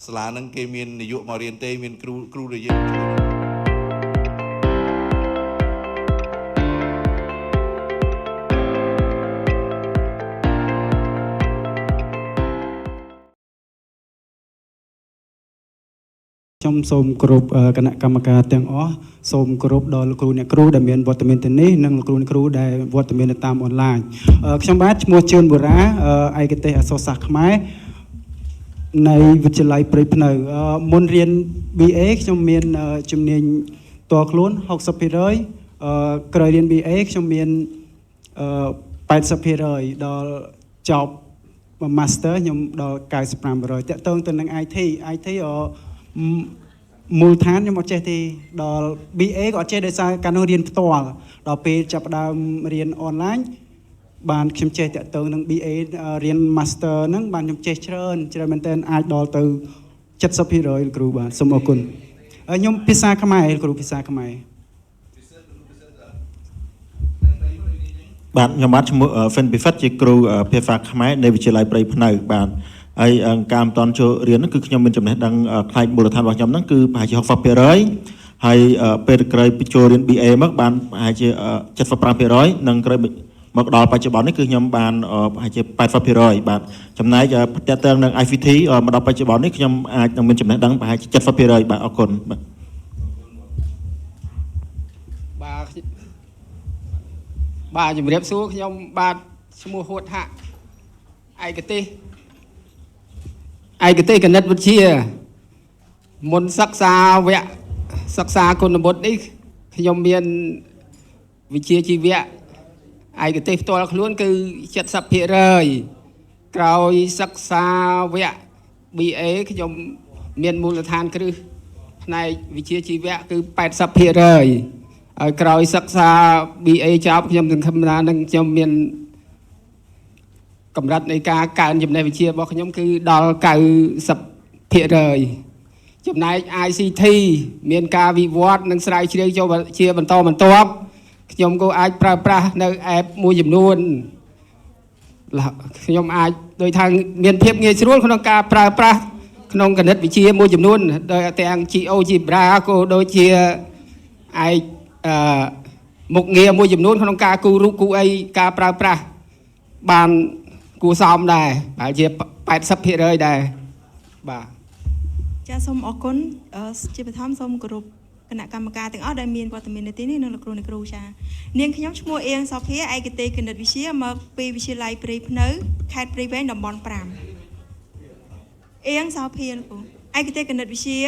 សាលានឹងគេមាននាយកមករៀនទេមានគ្រូដែលយើងខ្ញុំសូមគោរពគណៈកម្មការទាំងអស់សូមគោរពដល់លោកគ្រូអ្នកគ្រូដែលមានវត្តមានទីនេះនិងលោកគ្រូអ្នកគ្រូដែលវត្តមានតាមអនឡាញខ្ញុំបាទឈ្មោះជឿនបូរ៉ាឯកទេសអក្សរសាស្ត្រខ្មែរនៃវិទ្យាល័យព្រៃភ្នៅមុនរៀន BA ខ្ញុំមានជំនាញតខ្លួន 60% ក្រោយរៀន BA ខ្ញុំមាន80% ដល់ចប់ Master ខ្ញុំដល់ 95% តាក់ទងទៅនឹង IT មូលដ្ឋានខ្ញុំអត់ចេះទេដល់ BA ក៏អត់ចេះដោយសារកាលនោះរៀនផ្ទាល់ដល់ពេលចាប់ផ្ដើមរៀនអនឡាញបានខ្ញុំចេះតាក់ទងនឹង BA រៀន Master ហ្នឹងបានខ្ញុំចេះច្រើនមែនតើអាចដល់ទៅ 70% គ្រូបាទសូមអរគុណខ្ញុំភាសាខ្មែរគ្រូភាសាខ្មែរបាទខ្ញុំបាទឈ្មោះ Fen Buffett ជាគ្រូភាសាខ្មែរនៃវិទ្យាល័យព្រៃភ្នៅបាទហើយការមិនតន់ចូលរៀនហ្នឹងគឺខ្ញុំមានចំណេះដឹងផ្នែកមូលដ្ឋានរបស់ខ្ញុំហ្នឹងគឺប្រហែលជា 60% ហើយពេលក្រោយចូលរៀន BA មកបានប្រហែលជា 75% និងក្រោយមកដល់បច្ចុប្បន្ននេះគឺខ្ញុំបានប្រហែលជា 80% បាទចំណែកផ្ទាក់ទងនឹង ICT មកដល់បច្ចុប្បន្ននេះខ្ញុំអាចនឹងមានចំណេះដឹងប្រហែលជា 70% បាទអរគុណបាទជំរាបសួរខ្ញុំបាទឈ្មោះហួតហៈឯកទេសគណិតវិទ្យាមុនសិក្សាវគ្គសិក្សាគុណបុត្រនេះខ្ញុំមានវិជ្ជាជីវៈឯកទេសផ្ទាល់ខ្លួនគឺ 70% ក្រោយសិក្សាវគ្គ BA ខ្ញុំមានមូលដ្ឋានគ្រឹះផ្នែកវិជ្ជាជីវៈគឺ 80% ហើយក្រោយសិក្សា BA ចប់ខ្ញុំសង្ឃឹមថានឹងខ្ញុំមានកម្រិតនៃការកើនចំណេះវិជ្ជារបស់ខ្ញុំគឺដល់ 90% ចំណែក ICT មានការវិវត្តនិងស្រាវជ្រាវចូលជាបន្តបន្ទាប់ខ្ញុំក៏អាចប្រើប្រាស់នៅ app មួយចំនួនខ្ញុំអាចដោយថាមានភាពងាយស្រួលក្នុងការប្រើប្រាស់ក្នុងគណិតវិទ្យាមួយចំនួនដោយទាំង GeoGebra ក៏ដូចជាឯកមុខងារមួយចំនួនក្នុងការគូររូបគូអីការប្រើប្រាស់បានគួរសមដែរប្រហែលជា 80% ដែរបាទចាសូមអរគុណជាបឋមសូមគោរពគណៈកម្មការទាំងអស់ដែលមានវត្តមាននៅទីនេះនិងលោកគ្រូអ្នកគ្រូចានាងខ្ញុំឈ្មោះអៀងសោភាឯកទេសគណិតវិទ្យាមកពីវិទ្យាល័យព្រៃភ្នៅខេត្តព្រៃវែងតំបន់ 5 អៀងសោភាលោកគ្រូឯកទេសគណិតវិទ្យា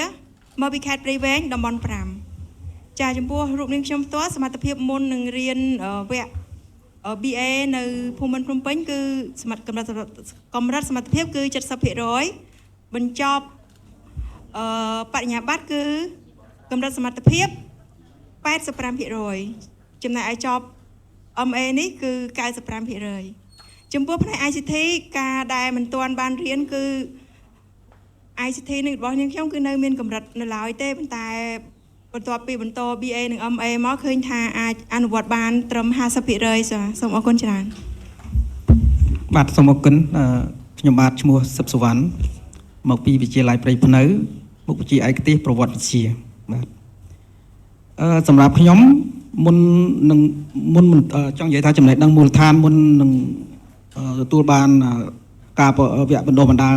មកពីខេត្តព្រៃវែងតំបន់ 5 ចាចំពោះរូបនាងខ្ញុំផ្ទាល់សមត្ថភាពមុននឹងរៀនវគ្គBA នៅភូមិន្ទភ្នំពេញគឺកម្រិតសមត្ថភាពគឺ 70% បញ្ចប់បរិញ្ញាបត្រគឺកម្រិតសមត្ថភាព 85% ចំណែកឯចប់ MA នេះគឺ 95% ចំពោះផ្នែក ICT ការដែលមិនទាន់បានរៀនគឺ ICT នេះរបស់នាងខ្ញុំគឺនៅមានកម្រិតនៅឡើយទេប៉ុន្តែបន្ទាប់ពីបន្ត BA និង MA មកឃើញថាអាចអនុវត្តបានត្រឹម 50% សូមអរគុណច្រើនបាទសូមអរគុណខ្ញុំបាទឈ្មោះសិបសុវណ្ណមកពីវិទ្យាល័យព្រៃភ្នៅមុខវិជ្ជាឯកទេសប្រវត្តិវិទ្យាបាទសម្រាប់ខ្ញុំមុនចង់និយាយថាចំណេះដឹងមូលដ្ឋានមុននឹងទទួលបានការវគ្គបណ្ដុះបណ្ដាល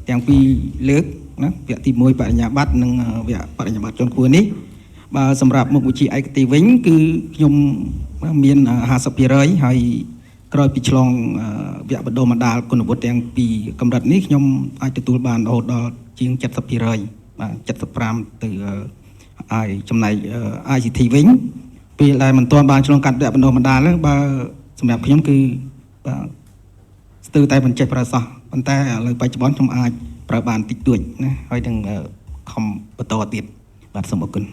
ទាំងពីរលើកណាវគ្គទី1បរិញ្ញាបត្រនិងវគ្គបរិញ្ញាបត្រជាន់ខ្ពស់នេះបាទសម្រាប់មុខវិជ្ជាឯកទេសវិញគឺខ្ញុំមាន 50% ហើយក្រោយពីឆ្លងវគ្គបណ្ដុះបណ្ដាលគុណវុឌ្ឍទាំងពីរកម្រិតនេះខ្ញុំអាចទទួលបានរហូតដល់ជាង 70% បាទ 75 ទៅហើយចំណែក ICT វិញពេលដែលមិនទាន់បានឆ្លងកាត់វគ្គបណ្ដុះបណ្ដាលហ្នឹងបើសម្រាប់ខ្ញុំគឺបាទស្ទើរតែមិនចេះប្រើសោះប៉ុន្តែឥឡូវបច្ចុប្បន្នខ្ញុំអាចប្រើបានតិចតួចណាហើយនឹងខំបន្តទៀតបាទសូមអរគុណ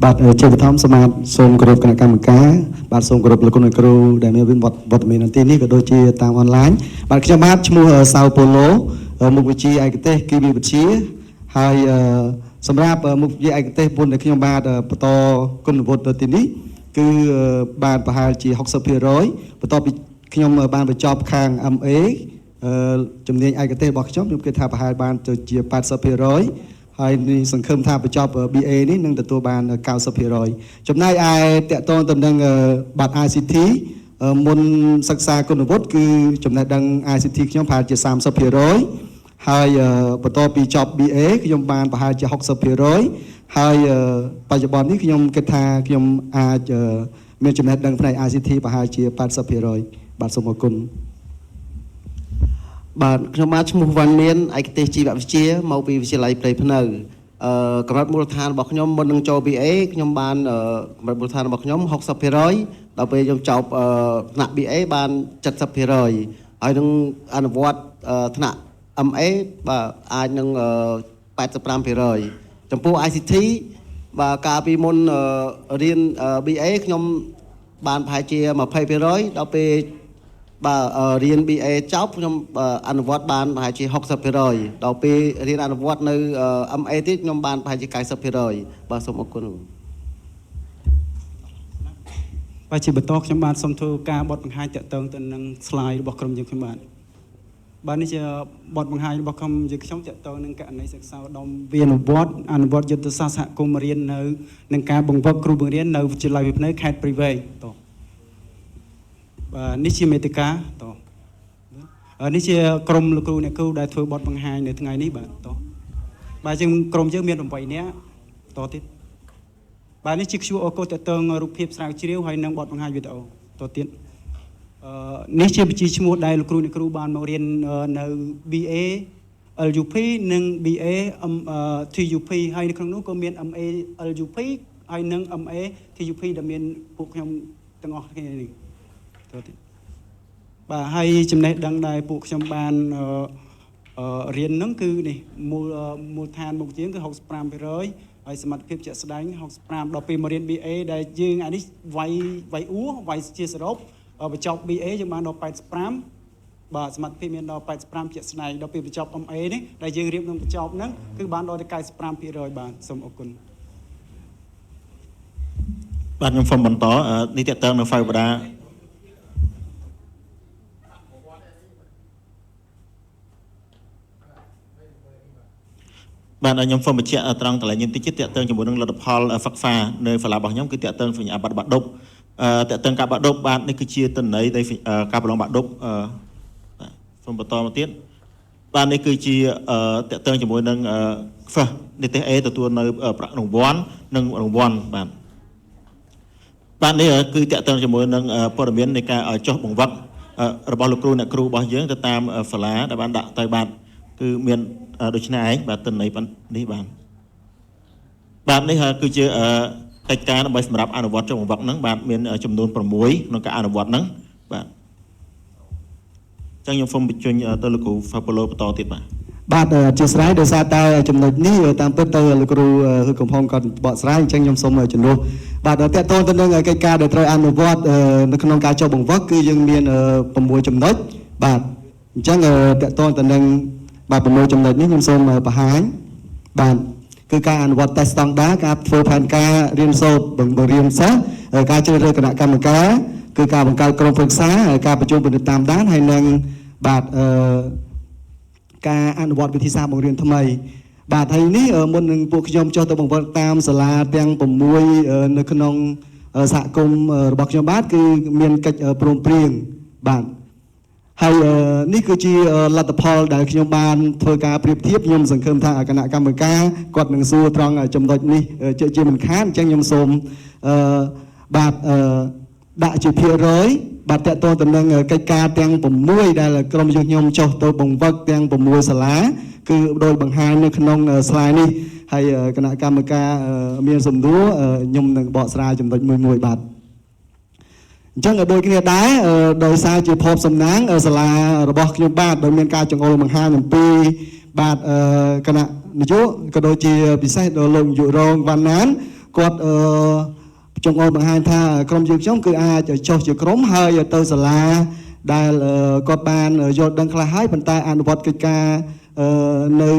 បាទជាបឋមសូមគោរពគណៈកម្មការបាទសូមគោរពលោកគ្រូដែលមានវត្តមាននៅទីនេះក៏ដូចជាតាមអនឡាញបាទខ្ញុំបាទឈ្មោះសៅប៉ូឡូមុខវិជ្ជាឯកទេសគីមីវិទ្យាហើយសម្រាប់មុខវិជ្ជាឯកទេសមុនដែលខ្ញុំបាទបន្តគុណវុឌ្ឍនៅទីនេះគឺបានប្រហែលជា 60% បន្ទាប់ពីខ្ញុំបានបញ្ចប់ខាង MA ជំនាញឯកទេសរបស់ខ្ញុំគិតថាប្រហែលបានទៅជា 80% ហើយសង្ឃឹមថាបញ្ចប់ BA នេះនឹងទទួលបាន 90% ចំណែកឯតកតងទៅនឹងប័ណ្ណ ICT មុនសិក្សាគុណវុឌ្ឍិគឺចំណេះដឹង ICT ខ្ញុំប្រហែលជា 30% ហើយបន្ទាប់ពីចប់ BA ខ្ញុំបានប្រហែលជា 60% ហើយបច្ចុប្បន្ននេះខ្ញុំគិតថាខ្ញុំអាចមានចំណេះដឹងផ្នែក ICT ប្រហែលជា 80% បាទសូមអរគុណ បាទខ្ញុំបាទឈ្មោះវ៉ាន់មានឯកទេសជីវវិទ្យាមកពីវិទ្យាល័យព្រៃភ្នៅកម្រិតមូលដ្ឋានរបស់ខ្ញុំមុននឹងចូល BA ខ្ញុំបានកម្រិតមូលដ្ឋានរបស់ខ្ញុំ 60% ដល់ពេលខ្ញុំចប់ថ្នាក់ BA បាន 70% ហើយនឹងអនុវត្តថ្នាក់ MA បាទអាចនឹង 85% ចំពោះ ICT បាទកាលពីមុនរៀន BA ខ្ញុំបានប្រហែលជា 20% ដល់ពេលបាទរៀន BA ចប់ខ្ញុំអនុវត្តបានប្រហែលជា 60% ដល់ពេលរៀនអនុវត្តនៅ MA ទៀតខ្ញុំបានប្រហែលជា 90% បាទសូមអរគុណ បាទជាបន្តខ្ញុំបាទសូមធ្វើការបទបង្ហាញតាក់ទងទៅនឹង slide របស់ក្រុមយើងខ្ញុំបាទនេះជាបទបង្ហាញរបស់ក្រុមយើងខ្ញុំតាក់ទងនឹងករណីសិក្សាឧត្តមវិញ្ញាណវត្តអនុវត្តយុទ្ធសាស្ត្រសហគមន៍រៀននៅនឹងការបង្វឹកគ្រូបង្រៀននៅវិទ្យាល័យវិភ្នៅខេត្តព្រៃវែងតោះបាទនេះជាមេតិកាតោះនេះជាក្រុមលោកគ្រូអ្នកគ្រូដែលធ្វើបទបង្ហាញនៅថ្ងៃនេះបាទតោះបាទយើងក្រុមយើងមាន8នាក់តោះទៀតបាទនេះជា QR code តាក់ទងរូបភាពស្រាវជ្រាវហើយនិងបទបង្ហាញវីដេអូតទៀតនេះជាបញ្ជីឈ្មោះដែលលោកគ្រូអ្នកគ្រូបានមករៀននៅ BA LUP និង BA TUP ហើយនៅក្នុងនោះក៏មាន MA LUP ហើយនិង MA TUP ដែលមានពួកខ្ញុំទាំងអស់គ្នានេះតទៀតបាទហើយចំណេះដឹងដែលពួកខ្ញុំបានរៀនហ្នឹងគឺនេះមូលដ្ឋានមុខជាងគឺ 65% ហើយសមត្ថភាពជាក់ស្ដែង 65 ដល់ពេលមករៀន BA ដែលយើងអានេះវាយអ៊ូវាយជាសរុបបញ្ចប់ BA យើងបានដល់ 85 បាទសមត្ថភាពមានដល់ 85 ជាក់ស្ដែងដល់ពេលបញ្ចប់ MA នេះដែលយើងរៀបនឹងបញ្ចប់ហ្នឹងគឺបានដល់ទៅ 95% បាទសូមអរគុណ បាទខ្ញុំសូមបន្តនេះតកតងនៅហ្វៅបដាបាទខ្ញុំសូមបញ្ជាក់ត្រង់កន្លែងនេះតិចទៀតតកតងជាមួយនឹងលទ្ធផលហ្វឹកហ្វានៅសាលារបស់ខ្ញុំគឺតកតងសញ្ញាបត្របាក់ឌុបតកតងការបាក់ឌុបបាទនេះគឺជាទន័យនៃការប្រឡងបាក់ឌុបសូមបន្តមកទៀតបាទនេះគឺជាតកតងជាមួយនឹងFIRST និទេស A ទទួលនៅប្រាក់រង្វាន់និងរង្វាន់បាទនេះគឺតកតងជាមួយនឹងព័ត៌មាននៃការចុះបង្វឹករបស់លោកគ្រូអ្នកគ្រូរបស់យើងទៅតាមសាលាដែលបានដាក់ទៅបាទគឺមានដូច្នេះឯងបាទទិន្នន័យនេះបាទនេះគឺជាកិច្ចការដើម្បីសម្រាប់អនុវត្តចុះបង្វឹកហ្នឹងបាទមានចំនួន6ក្នុងការអនុវត្តហ្នឹងបាទអញ្ចឹងខ្ញុំសូមបញ្ជូនទៅលោកគ្រូហ្វាប៉ូឡូបន្តទៀតបាទ បាទអធិស្ឋានដោយសារតែចំណុចនេះតាមពិតទៅលោកគ្រូកំពុងគាត់បកស្រាយអញ្ចឹងខ្ញុំសូមជំនួសបាទតកតងទៅនឹងកិច្ចការដែលត្រូវអនុវត្តនៅក្នុងការចុះបង្វឹកគឺយើងមាន6ចំណុចបាទអញ្ចឹងតកតងទៅនឹងបាទ6ចំណុចនេះខ្ញុំសូមបង្ហាញបាទគឺការអនុវត្តតេស្តស្តង់ដារការធ្វើផែនការរៀនសូត្របង្រៀនសិស្សការជ្រើសរើសគណៈកម្មការគឺការបង្កើតក្រុមប្រឹក្សាការប្រជុំពិនិត្យតាមដានហើយនិងបាទការអនុវត្តវិធីសាស្ត្របង្រៀនថ្មីបាទហើយនេះមុននឹងពួកខ្ញុំចុះទៅបង្វឹកតាមសាលាទាំង6នៅក្នុងសហគមន៍របស់ខ្ញុំបាទគឺមានកិច្ចព្រមព្រៀងបាទហើយនេះគឺជាលទ្ធផលដែលខ្ញុំបានធ្វើការប្រៀបធៀបខ្ញុំសង្ឃឹមថាគណៈកម្មការគាត់នឹងសួរត្រង់ចំណុចនេះជាមិនខានអញ្ចឹងខ្ញុំសូមបាទដាក់ជាភាគរយបាទតកតងទៅនឹងកិច្ចការទាំង6ដែលក្រុមយើងខ្ញុំចុះទៅបង្វឹកទាំង6សាលាគឺដោយបង្ហាញនៅក្នុង slide នេះហើយគណៈកម្មការមានសំណួរខ្ញុំនឹងបកស្រាយចំណុចមួយបាទអញ្ចឹងដូចគ្នាដែរដោយសារជាភពសំណាងសាលារបស់ខ្ញុំបាទដោយមានការចង្អុលបង្ហាញអំពីបាទគណៈនាយកក៏ដូចជាពិសេសដល់លោកនាយករងវណ្ណានគាត់ចង្អុលបង្ហាញថាក្រុមយើងខ្ញុំគឺអាចចុះជាក្រុមហើយទៅសាលាដែលគាត់បានយល់ដឹងខ្លះហើយប៉ុន្តែអនុវត្តកិច្ចការនៅ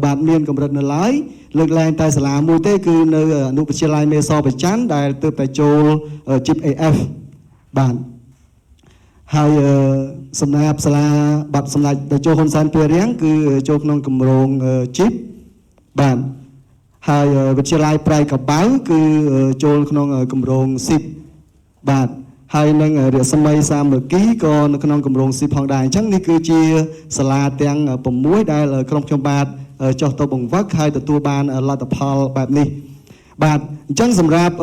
បាទមានកម្រិតនៅឡើយលើកឡើងតែសាលាមួយទេគឺនៅអនុវិទ្យាល័យមេសបច្ច័ន្ទដែលទើបតែចូល JIP AF បាទហើយ សម្រាប់សាលាបាត់សម្ដេចតេជោហ៊ុនសែនពៀរៀងគឺចូលក្នុងគម្រោងជីបបាទហើយវិទ្យាល័យប្រៃកបៅគឺចូលក្នុងគម្រោងស៊ីបបាទហើយនឹងរស្មីសាមគ្គីក៏នៅក្នុងគម្រោងស៊ីបផងដែរអញ្ចឹងនេះគឺជាសាលាទាំង6ដែលក្រុមខ្ញុំបាទចុះទៅបង្វឹកហើយទទួលបានលទ្ធផលបែបនេះបាទអញ្ចឹងសម្រាប់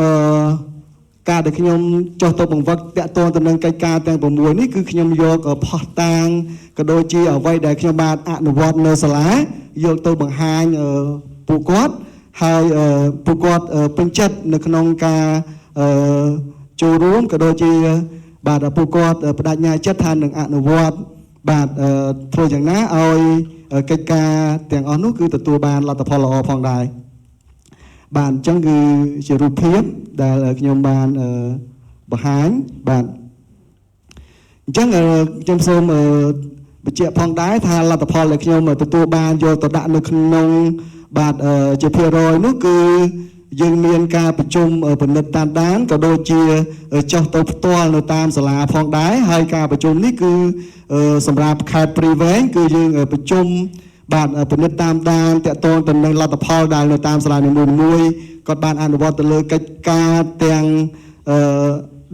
ការដែលខ្ញុំចុះទៅបង្វឹកតាក់ទងទៅនឹងកិច្ចការទាំង6នេះគឺខ្ញុំយកផុសតាងក៏ដូចជាអ្វីដែលខ្ញុំបានអនុវត្តនៅសាលាយកទៅបង្ហាញពួកគាត់ហើយពួកគាត់ពេញចិត្តនៅក្នុងការចូលរួមក៏ដូចជាបាទពួកគាត់បដិញ្ញាចិត្តថានឹងអនុវត្តបាទធ្វើយ៉ាងណាឲ្យកិច្ចការទាំងអស់នោះគឺទទួលបានលទ្ធផលល្អផងដែរបាទអញ្ចឹងគឺជារូបភាពដែលខ្ញុំបានបង្ហាញបាទអញ្ចឹងខ្ញុំសូមបញ្ជាក់ផងដែរថាលទ្ធផលដែលខ្ញុំទទួលបានយកទៅដាក់នៅក្នុងបាទជាភាគរយនោះគឺយើងមានការប្រជុំពិនិត្យតាមដានក៏ដូចជាចុះទៅផ្ទាល់នៅតាមសាលាផងដែរហើយការប្រជុំនេះគឺសម្រាប់ខេត្តព្រៃវែងគឺយើងប្រជុំបាទពិនិត្យតាមដានតកតងទៅនឹងលទ្ធផលដែលនៅតាមសាលានីមួយៗគាត់បានអនុវត្តទៅលើកិច្ចការទាំង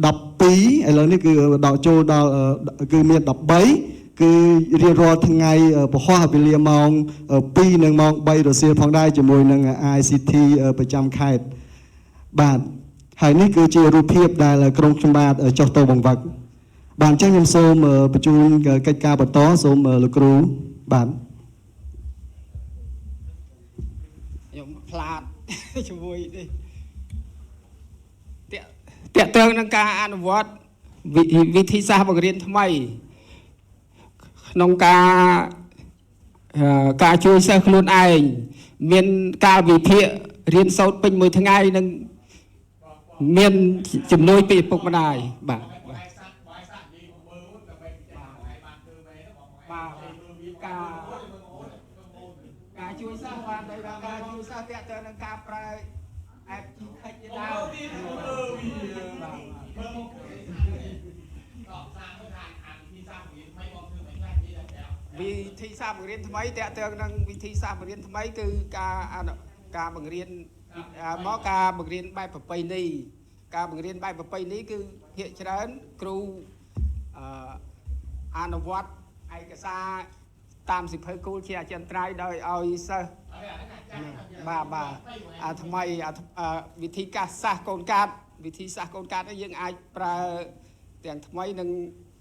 12ឥឡូវនេះគឺដល់ចូលដល់គឺមាន13គឺរៀបរាល់ថ្ងៃពហុវេលាម៉ោង2និងម៉ោង3រសៀលផងដែរជាមួយនឹង ICT ប្រចាំខេត្តបាទហើយនេះគឺជារូបភាពដែលក្រុមខ្ញុំបាទចុះទៅបង្វឹកបាទអញ្ចឹងខ្ញុំសូមបញ្ជូនកិច្ចការបន្តសូមលោកគ្រូបាទខ្ញុំផ្លាតជាមួយនេះតាក់ទងនឹងការអនុវត្តវិធីសាស្ត្របង្រៀនថ្មីក្នុងការជួយសិស្សខ្លួនឯងមានការវិភាគរៀនសូត្រពេញមួយថ្ងៃនឹងមានជំនួយពីឪពុកម្ដាយបាទការជួយសិស្សបានដោយការជួយសិស្សតាក់ទងនឹងការប្រើអេបជីខិចជាដើមវិធីសាស្ត្របង្រៀនថ្មីតាក់ទងនឹងវិធីសាស្ត្របង្រៀនថ្មីគឺការបង្រៀនមកការបង្រៀនបែបប្រពៃណីការបង្រៀនបែបប្រពៃណីគឺភាគច្រើនគ្រូអនុវត្តឯកសារតាមសិភៅគោលជាអចិន្ត្រៃយ៍ដោយឲ្យសិស្សបាទថ្មីវិធីកាសសាស្ត្រកូនកាត់វិធីសាស្ត្រកូនកាត់យើងអាចប្រើទាំងថ្មីនិង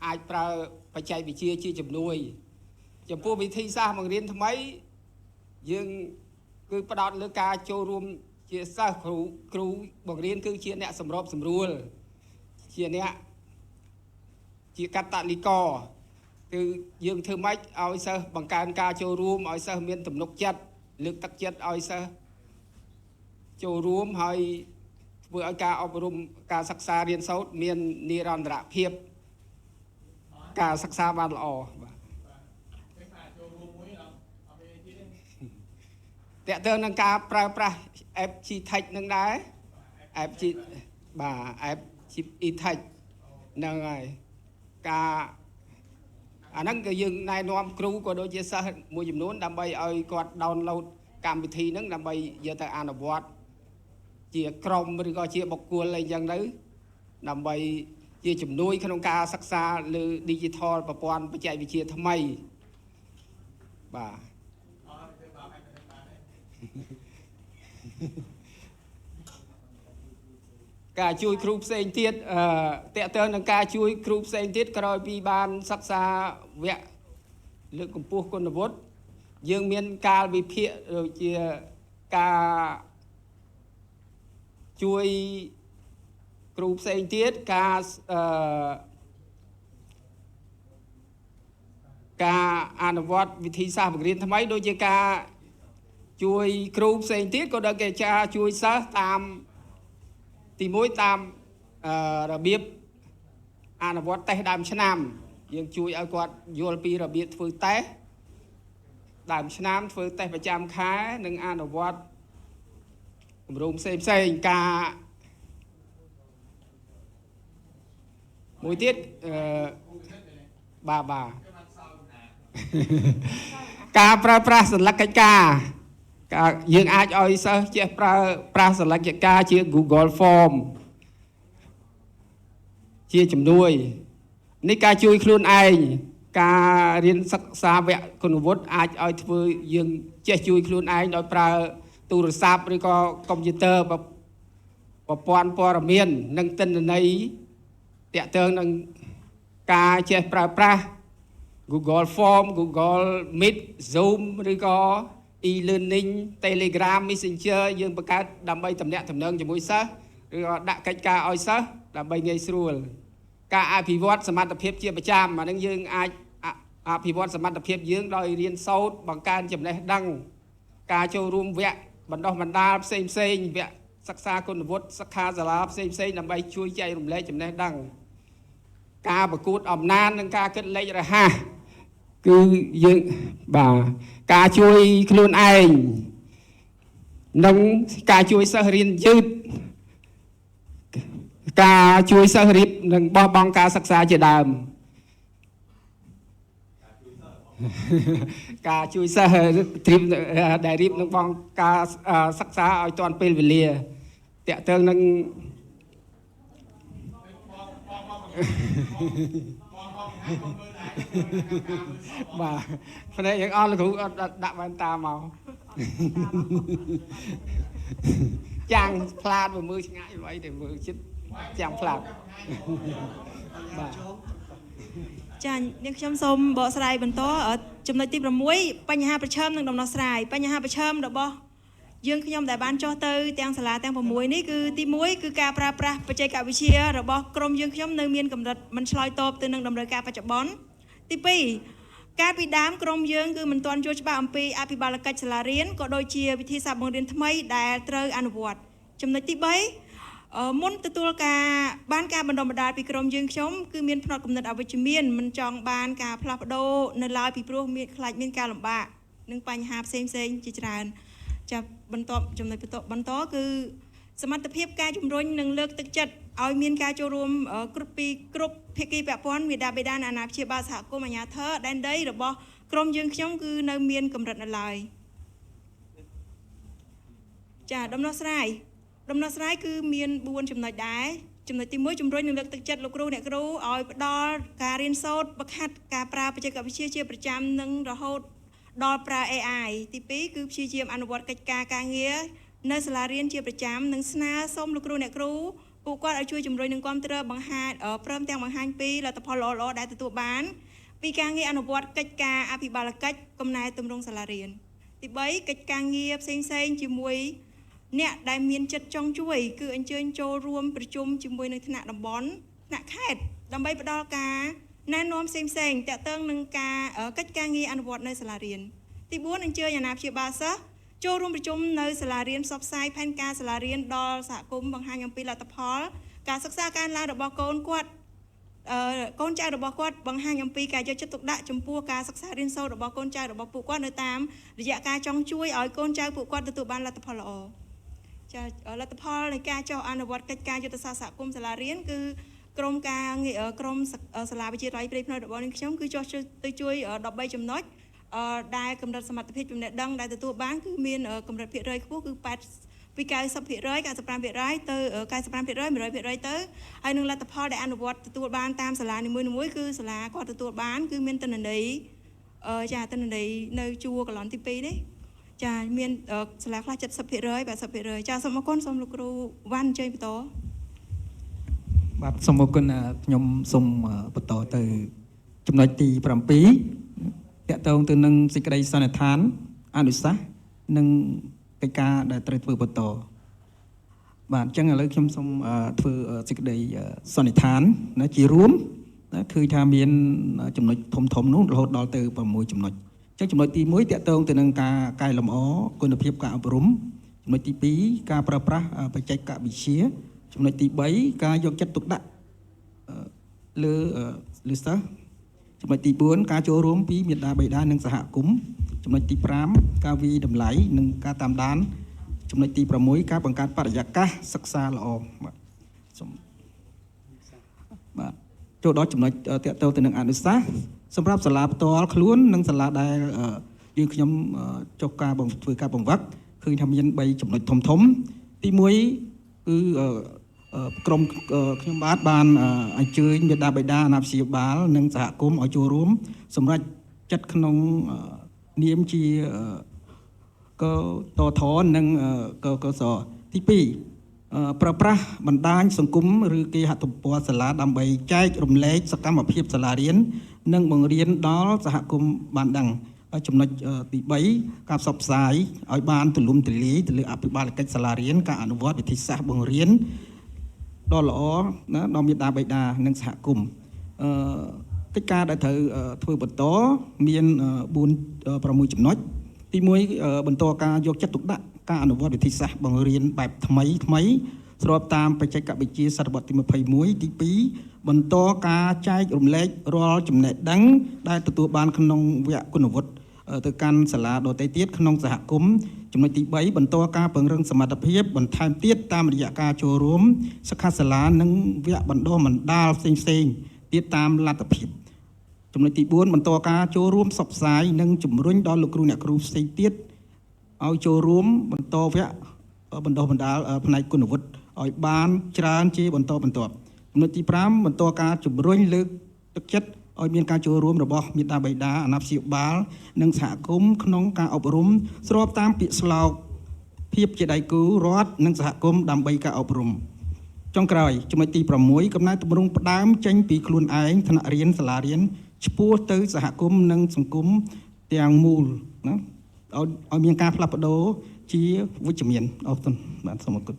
អាចប្រើបច្ចេកវិទ្យាជាជំនួយចំពោះវិធីសាស្ត្របង្រៀនថ្មីយើងគឺផ្ដោតលើការចូលរួមជាសិស្សគ្រូបង្រៀនគឺជាអ្នកសម្របសម្រួលជាអ្នកជាកតលិកគឺយើងធ្វើម៉េចឲ្យសិស្សបង្កើនការចូលរួមឲ្យសិស្សមានទំនុកចិត្តលើកទឹកចិត្តឲ្យសិស្សចូលរួមហើយធ្វើឲ្យការអប់រំការសិក្សារៀនសូត្រមាននិរន្តរភាពការសិក្សាបានល្អបាទតើតើនឹងការប្រើប្រាស់ FG Tech នឹងដែរ FG បាទ FG Tech ហ្នឹងហើយការអាហ្នឹងគឺយើងណែនាំគ្រូក៏ដូចជាសិស្សមួយចំនួនដើម្បីឲ្យគាត់ download កម្មវិធីហ្នឹងដើម្បីយកទៅអនុវត្តជាក្រុមឬក៏ជាបុគ្គលអីចឹងទៅដើម្បីជាជំនួយក្នុងការសិក្សាលើ digital ប្រព័ន្ធបច្ចេកវិទ្យាថ្មីបាទការជួយគ្រូផ្សេងទៀតតេតើនឹងការជួយគ្រូផ្សេងទៀតក្រោយពីបានសិក្សាវគ្គលើកកម្ពស់គុណវុឌ្ឍិយើងមានការវិភាគដូចជាការជួយគ្រូផ្សេងទៀតការអនុវត្តវិធីសាស្ត្របង្រៀនថ្មីដូចជាការជួយគ្រូផ្សេងទៀតក៏ដូចជាការជួយសិស្សតាមទី1តាមរបៀបអនុវត្តតេស្តដើមឆ្នាំយើងជួយឲ្យគាត់យល់ពីរបៀបធ្វើតេស្តដើមឆ្នាំធ្វើតេស្តប្រចាំខែនិងអនុវត្តគម្រោងផ្សេងការមួយទៀត បាទ ការប្រើប្រាស់សញ្ញាកិច្ចការយើងអាចឲ្យសិស្សចេះប្រើប្រាស់សញ្ញាកិច្ចការជា Google Form ជាជំនួយនេះការជួយខ្លួនឯងការរៀនសិក្សាវគ្គគុណវុឌ្ឍអាចឲ្យធ្វើយើងចេះជួយខ្លួនឯងដោយប្រើទូរស័ព្ទឬក៏កុំព្យូទ័រប្រព័ន្ធព័ត៌មាននិងទិន្នន័យតាក់ទងនឹងការចេះប្រើប្រាស់ Google Form Google Meet Zoom ឬក៏ e-learning Telegram Messenger យើងបង្កើតដើម្បីទំនាក់ទំនងជាមួយសិស្សឬក៏ដាក់កិច្ចការឲ្យសិស្សដើម្បីងាយស្រួលការអភិវឌ្ឍសមត្ថភាពជាប្រចាំអានឹងយើងអាចអភិវឌ្ឍសមត្ថភាពយើងដោយរៀនសូត្របង្កើនចំណេះដឹងការចូលរួមវគ្គបណ្ដុះបណ្ដាលផ្សេងវគ្គសិក្សាគុណវុឌ្ឍសិក្ខាសាលាផ្សេងដើម្បីជួយចែករំលែកចំណេះដឹងការប្រកួតអំណាចនិងការគិតលេខរហ័សគឺយើងបាទការជួយខ្លួនឯងនិងការជួយសិស្សរៀនយឺតការជួយសិស្សរៀបនិងបោះបង់ការសិក្សាជាដើមការជួយសិស្សត្រៀមដែលរៀបនឹងបង់ការសិក្សាឲ្យទាន់ពេលវេលាតាក់ទងនឹងបាទផ្នែកយើងអស់លោកគ្រូអត់ដាក់វ៉ែនតាមកចាំងផ្លាតមើលឆ្ងាយអ្វីតែមើលចិត្តចាំងផ្លាតបាទចានាងខ្ញុំសូមបកស្រាយបន្តចំណុចទី6បញ្ហាប្រឈមនិងដំណោះស្រាយបញ្ហាប្រឈមរបស់យើងខ្ញុំដែលបានចុះទៅទាំងសាលាទាំង6នេះគឺទី1គឺការប្រើប្រាស់បច្ចេកវិទ្យារបស់ក្រុមយើងខ្ញុំនៅមានកម្រិតមិនឆ្លើយតបទៅនឹងតម្រូវការបច្ចុប្បន្នទី2កាលពីដើមក្រុមយើងគឺមិនទាន់យល់ច្បាស់អំពីអភិបាលកិច្ចសាលារៀនក៏ដូចជាវិធីសាស្ត្របង្រៀនថ្មីដែលត្រូវអនុវត្តចំណុចទី3មុនទទួលបានការបណ្ដុះបណ្ដាលពីក្រុមយើងខ្ញុំគឺមានផ្នត់គំនិតអវិជ្ជមានមិនចង់បានការផ្លាស់ប្ដូរនៅឡើយពីព្រោះខ្លាចមានការលំបាកនិងបញ្ហាផ្សេងជាច្រើនចាប់បន្តចំណុចបន្តគឺសមត្ថភាពការជំរុញនិងលើកទឹកចិត្តឲ្យមានការចូលរួមគ្រប់ភាគីពាក់ព័ន្ធមាតាបិតានិងអាណាព្យាបាលសហគមន៍អាជ្ញាធរដែនដីរបស់ក្រុមយើងខ្ញុំគឺនៅមានកម្រិតនៅឡើយចាដំណោះស្រាយគឺមាន4ចំណុចដែរចំណុចទី1ជំរុញនិងលើកទឹកចិត្តលោកគ្រូអ្នកគ្រូឲ្យផ្ដល់ការរៀនសូត្របង្ហាត់ការប្រើបច្ចេកវិទ្យាជាប្រចាំនិងរហូតដល់ប្រើ AI ទី2គឺព្យាយាមអនុវត្តកិច្ចការងារនៅសាលារៀនជាប្រចាំនិងស្នើសុំលោកគ្រូអ្នកគ្រូពួកគាត់ឲ្យជួយជំរុញនិងគាំទ្របង្ហាញព្រមទាំងបង្ហាញពីលទ្ធផលល្អៗដែលទទួលបានពីការងារអនុវត្តកិច្ចការអភិបាលកិច្ចកំណែទម្រង់សាលារៀនទី3កិច្ចការងារផ្សេងជាមួយអ្នកដែលមានចិត្តចង់ជួយគឺអញ្ជើញចូលរួមប្រជុំជាមួយនឹងថ្នាក់តំបន់ថ្នាក់ខេត្តដើម្បីផ្ដល់ការណែនាំផ្សេងតាក់ទងនឹងការកិច្ចការងារអនុវត្តនៅសាលារៀនទី4អញ្ជើញអាណាព្យាបាលសិស្សចូលរួមប្រជុំនៅសាលារៀនផ្សព្វផ្សាយផែនការសាលារៀនដល់សហគមន៍បង្ហាញអំពីលទ្ធផលការសិក្សាការឡើងរបស់កូនចៅរបស់គាត់បង្ហាញអំពីការយកចិត្តទុកដាក់ចំពោះការសិក្សារៀនសូត្ររបស់កូនចៅរបស់ពួកគាត់នៅតាមរយៈការចង់ជួយឲ្យកូនចៅពួកគាត់ទទួលបានលទ្ធផលល្អចាលទ្ធផលនៃការចុះអនុវត្តកិច្ចការយុទ្ធសាស្ត្រសហគមន៍សាលារៀនគឺក្រុមសាលាវិទ្យាល័យព្រៃភ្នៅរបស់នាងខ្ញុំគឺចុះទៅជួយ13ចំណុចដែលកម្រិតសមត្ថភាពចំណេះដឹងដែលទទួលបានគឺមានកម្រិតភាគរយខ្ពស់គឺពី 90% 95% ទៅ 95% 100% ទៅហើយនឹងលទ្ធផលដែលអនុវត្តទទួលបានតាមសាលានីមួយៗគឺសាលាគាត់ទទួលបានគឺមានទិន្នន័យទិន្នន័យនៅជួរកន្លងទី2នេះចាមានសាលាខ្លះ 70% 80% ចាសូមអរគុណសូមលោកគ្រូវ៉ាន់អញ្ជើញបន្តបាទសូមអរគុណខ្ញុំសូមបន្តទៅចំណុចទី7តាក់ទងទៅនឹងសេចក្តីសន្និដ្ឋានអនុសាសន៍និងកិច្ចការដែលត្រូវធ្វើបន្តបាទអញ្ចឹងឥឡូវខ្ញុំសូមធ្វើសេចក្តីសន្និដ្ឋានណាជារួមណាគឺថាមានចំណុចធំនោះរហូតដល់ទៅ6ចំណុចអញ្ចឹងចំណុចទី1តាក់ទងទៅនឹងការកែលម្អគុណភាពការអប់រំចំណុចទី2ការប្រើប្រាស់បច្ចេកវិទ្យាចំណុចទី3ការយកចិត្តទុកដាក់លើសិស្សចំណុចទី4ការចូលរួមពីមាតាបិតានិងសហគមន៍ចំណុចទី5ការវិយតម្លៃនិងការតាមដានចំណុចទី6ការបង្កើតបរិយាកាសសិក្សាល្អបាទសូមបាទចូលដល់ចំណុចតាក់ទងទៅនឹងអនុសាសន៍ សម្រាប់សាលាផ្ទាល់ខ្លួននិងសាលាដែលយើងខ្ញុំចុះការធ្វើការបង្វឹកឃើញថាមាន3ចំណុចធំទី1គឺក្រុមខ្ញុំបានអញ្ជើញមេដាបេដាអាណាព្យាបាលនិងសហគមន៍ឲ្យចូលរួមសម្រាប់ចាត់ក្នុងនាមជាកតថនិងកសទី2ប្រើប្រាស់បណ្ដាញសង្គមឬគេហទំព័រសាលាដើម្បីចែករំលែកសកម្មភាពសាលារៀននិងបង្រៀនដល់សហគមន៍បានដឹងចំណុចទី3ការផ្សព្វផ្សាយឲ្យបានទូលំទូលាយទៅលើអភិបាលកិច្ចសាលារៀនការអនុវត្តវិធីសាស្ត្របង្រៀនដ៏ល្អណាដល់មាតាបិតានិងសហគមន៍កិច្ចការដែលត្រូវធ្វើបន្តមាន6ចំណុចទី1បន្តការយកចិត្តទុកដាក់ការអនុវត្តវិធីសាស្ត្របង្រៀនបែបថ្មីស្របតាមបច្ចេកវិទ្យាសតវត្សទី21ទី2បន្តការចែករំលែករាល់ចំណេះដឹងដែលទទួលបានក្នុងវគ្គគុណវុឌ្ឍទៅកាន់សាលាដទៃទៀតក្នុងសហគមន៍ចំណុចទី3បន្តការពង្រឹងសមត្ថភាពបន្ថែមទៀតតាមរយៈការចូលរួមសិក្ខាសាលានិងវគ្គបណ្ដុះបណ្ដាលផ្សេងទៀតតាមលទ្ធភាពចំណុចទី4បន្តការចូលរួមផ្សព្វផ្សាយនិងជំរុញដល់លោកគ្រូអ្នកគ្រូផ្សេងទៀតឲ្យចូលរួមបន្តវគ្គបណ្ដុះបណ្ដាលផ្នែកគុណវុឌ្ឍឲ្យបានច្រើនជាបន្តបន្ទាប់ចំណុចទី5បន្តការជំរុញលើកទឹកចិត្តឲ្យមានការចូលរួមរបស់មាតាបិតាអាណាព្យាបាលនិងសហគមន៍ក្នុងការអប់រំស្របតាមពាក្យស្លោកភាពជាដៃគូរដ្ឋនិងសហគមន៍ដើម្បីការអប់រំចុងក្រោយចំណុចទី6កំណែទម្រង់ផ្ដើមចេញពីខ្លួនឯងថ្នាក់រៀនសាលារៀនឆ្ពោះទៅសហគមន៍និងសង្គមទាំងមូលណាឲ្យមានការផ្លាស់ប្ដូរជាវិជ្ជមានអរគុណបាទសូមអរគុណ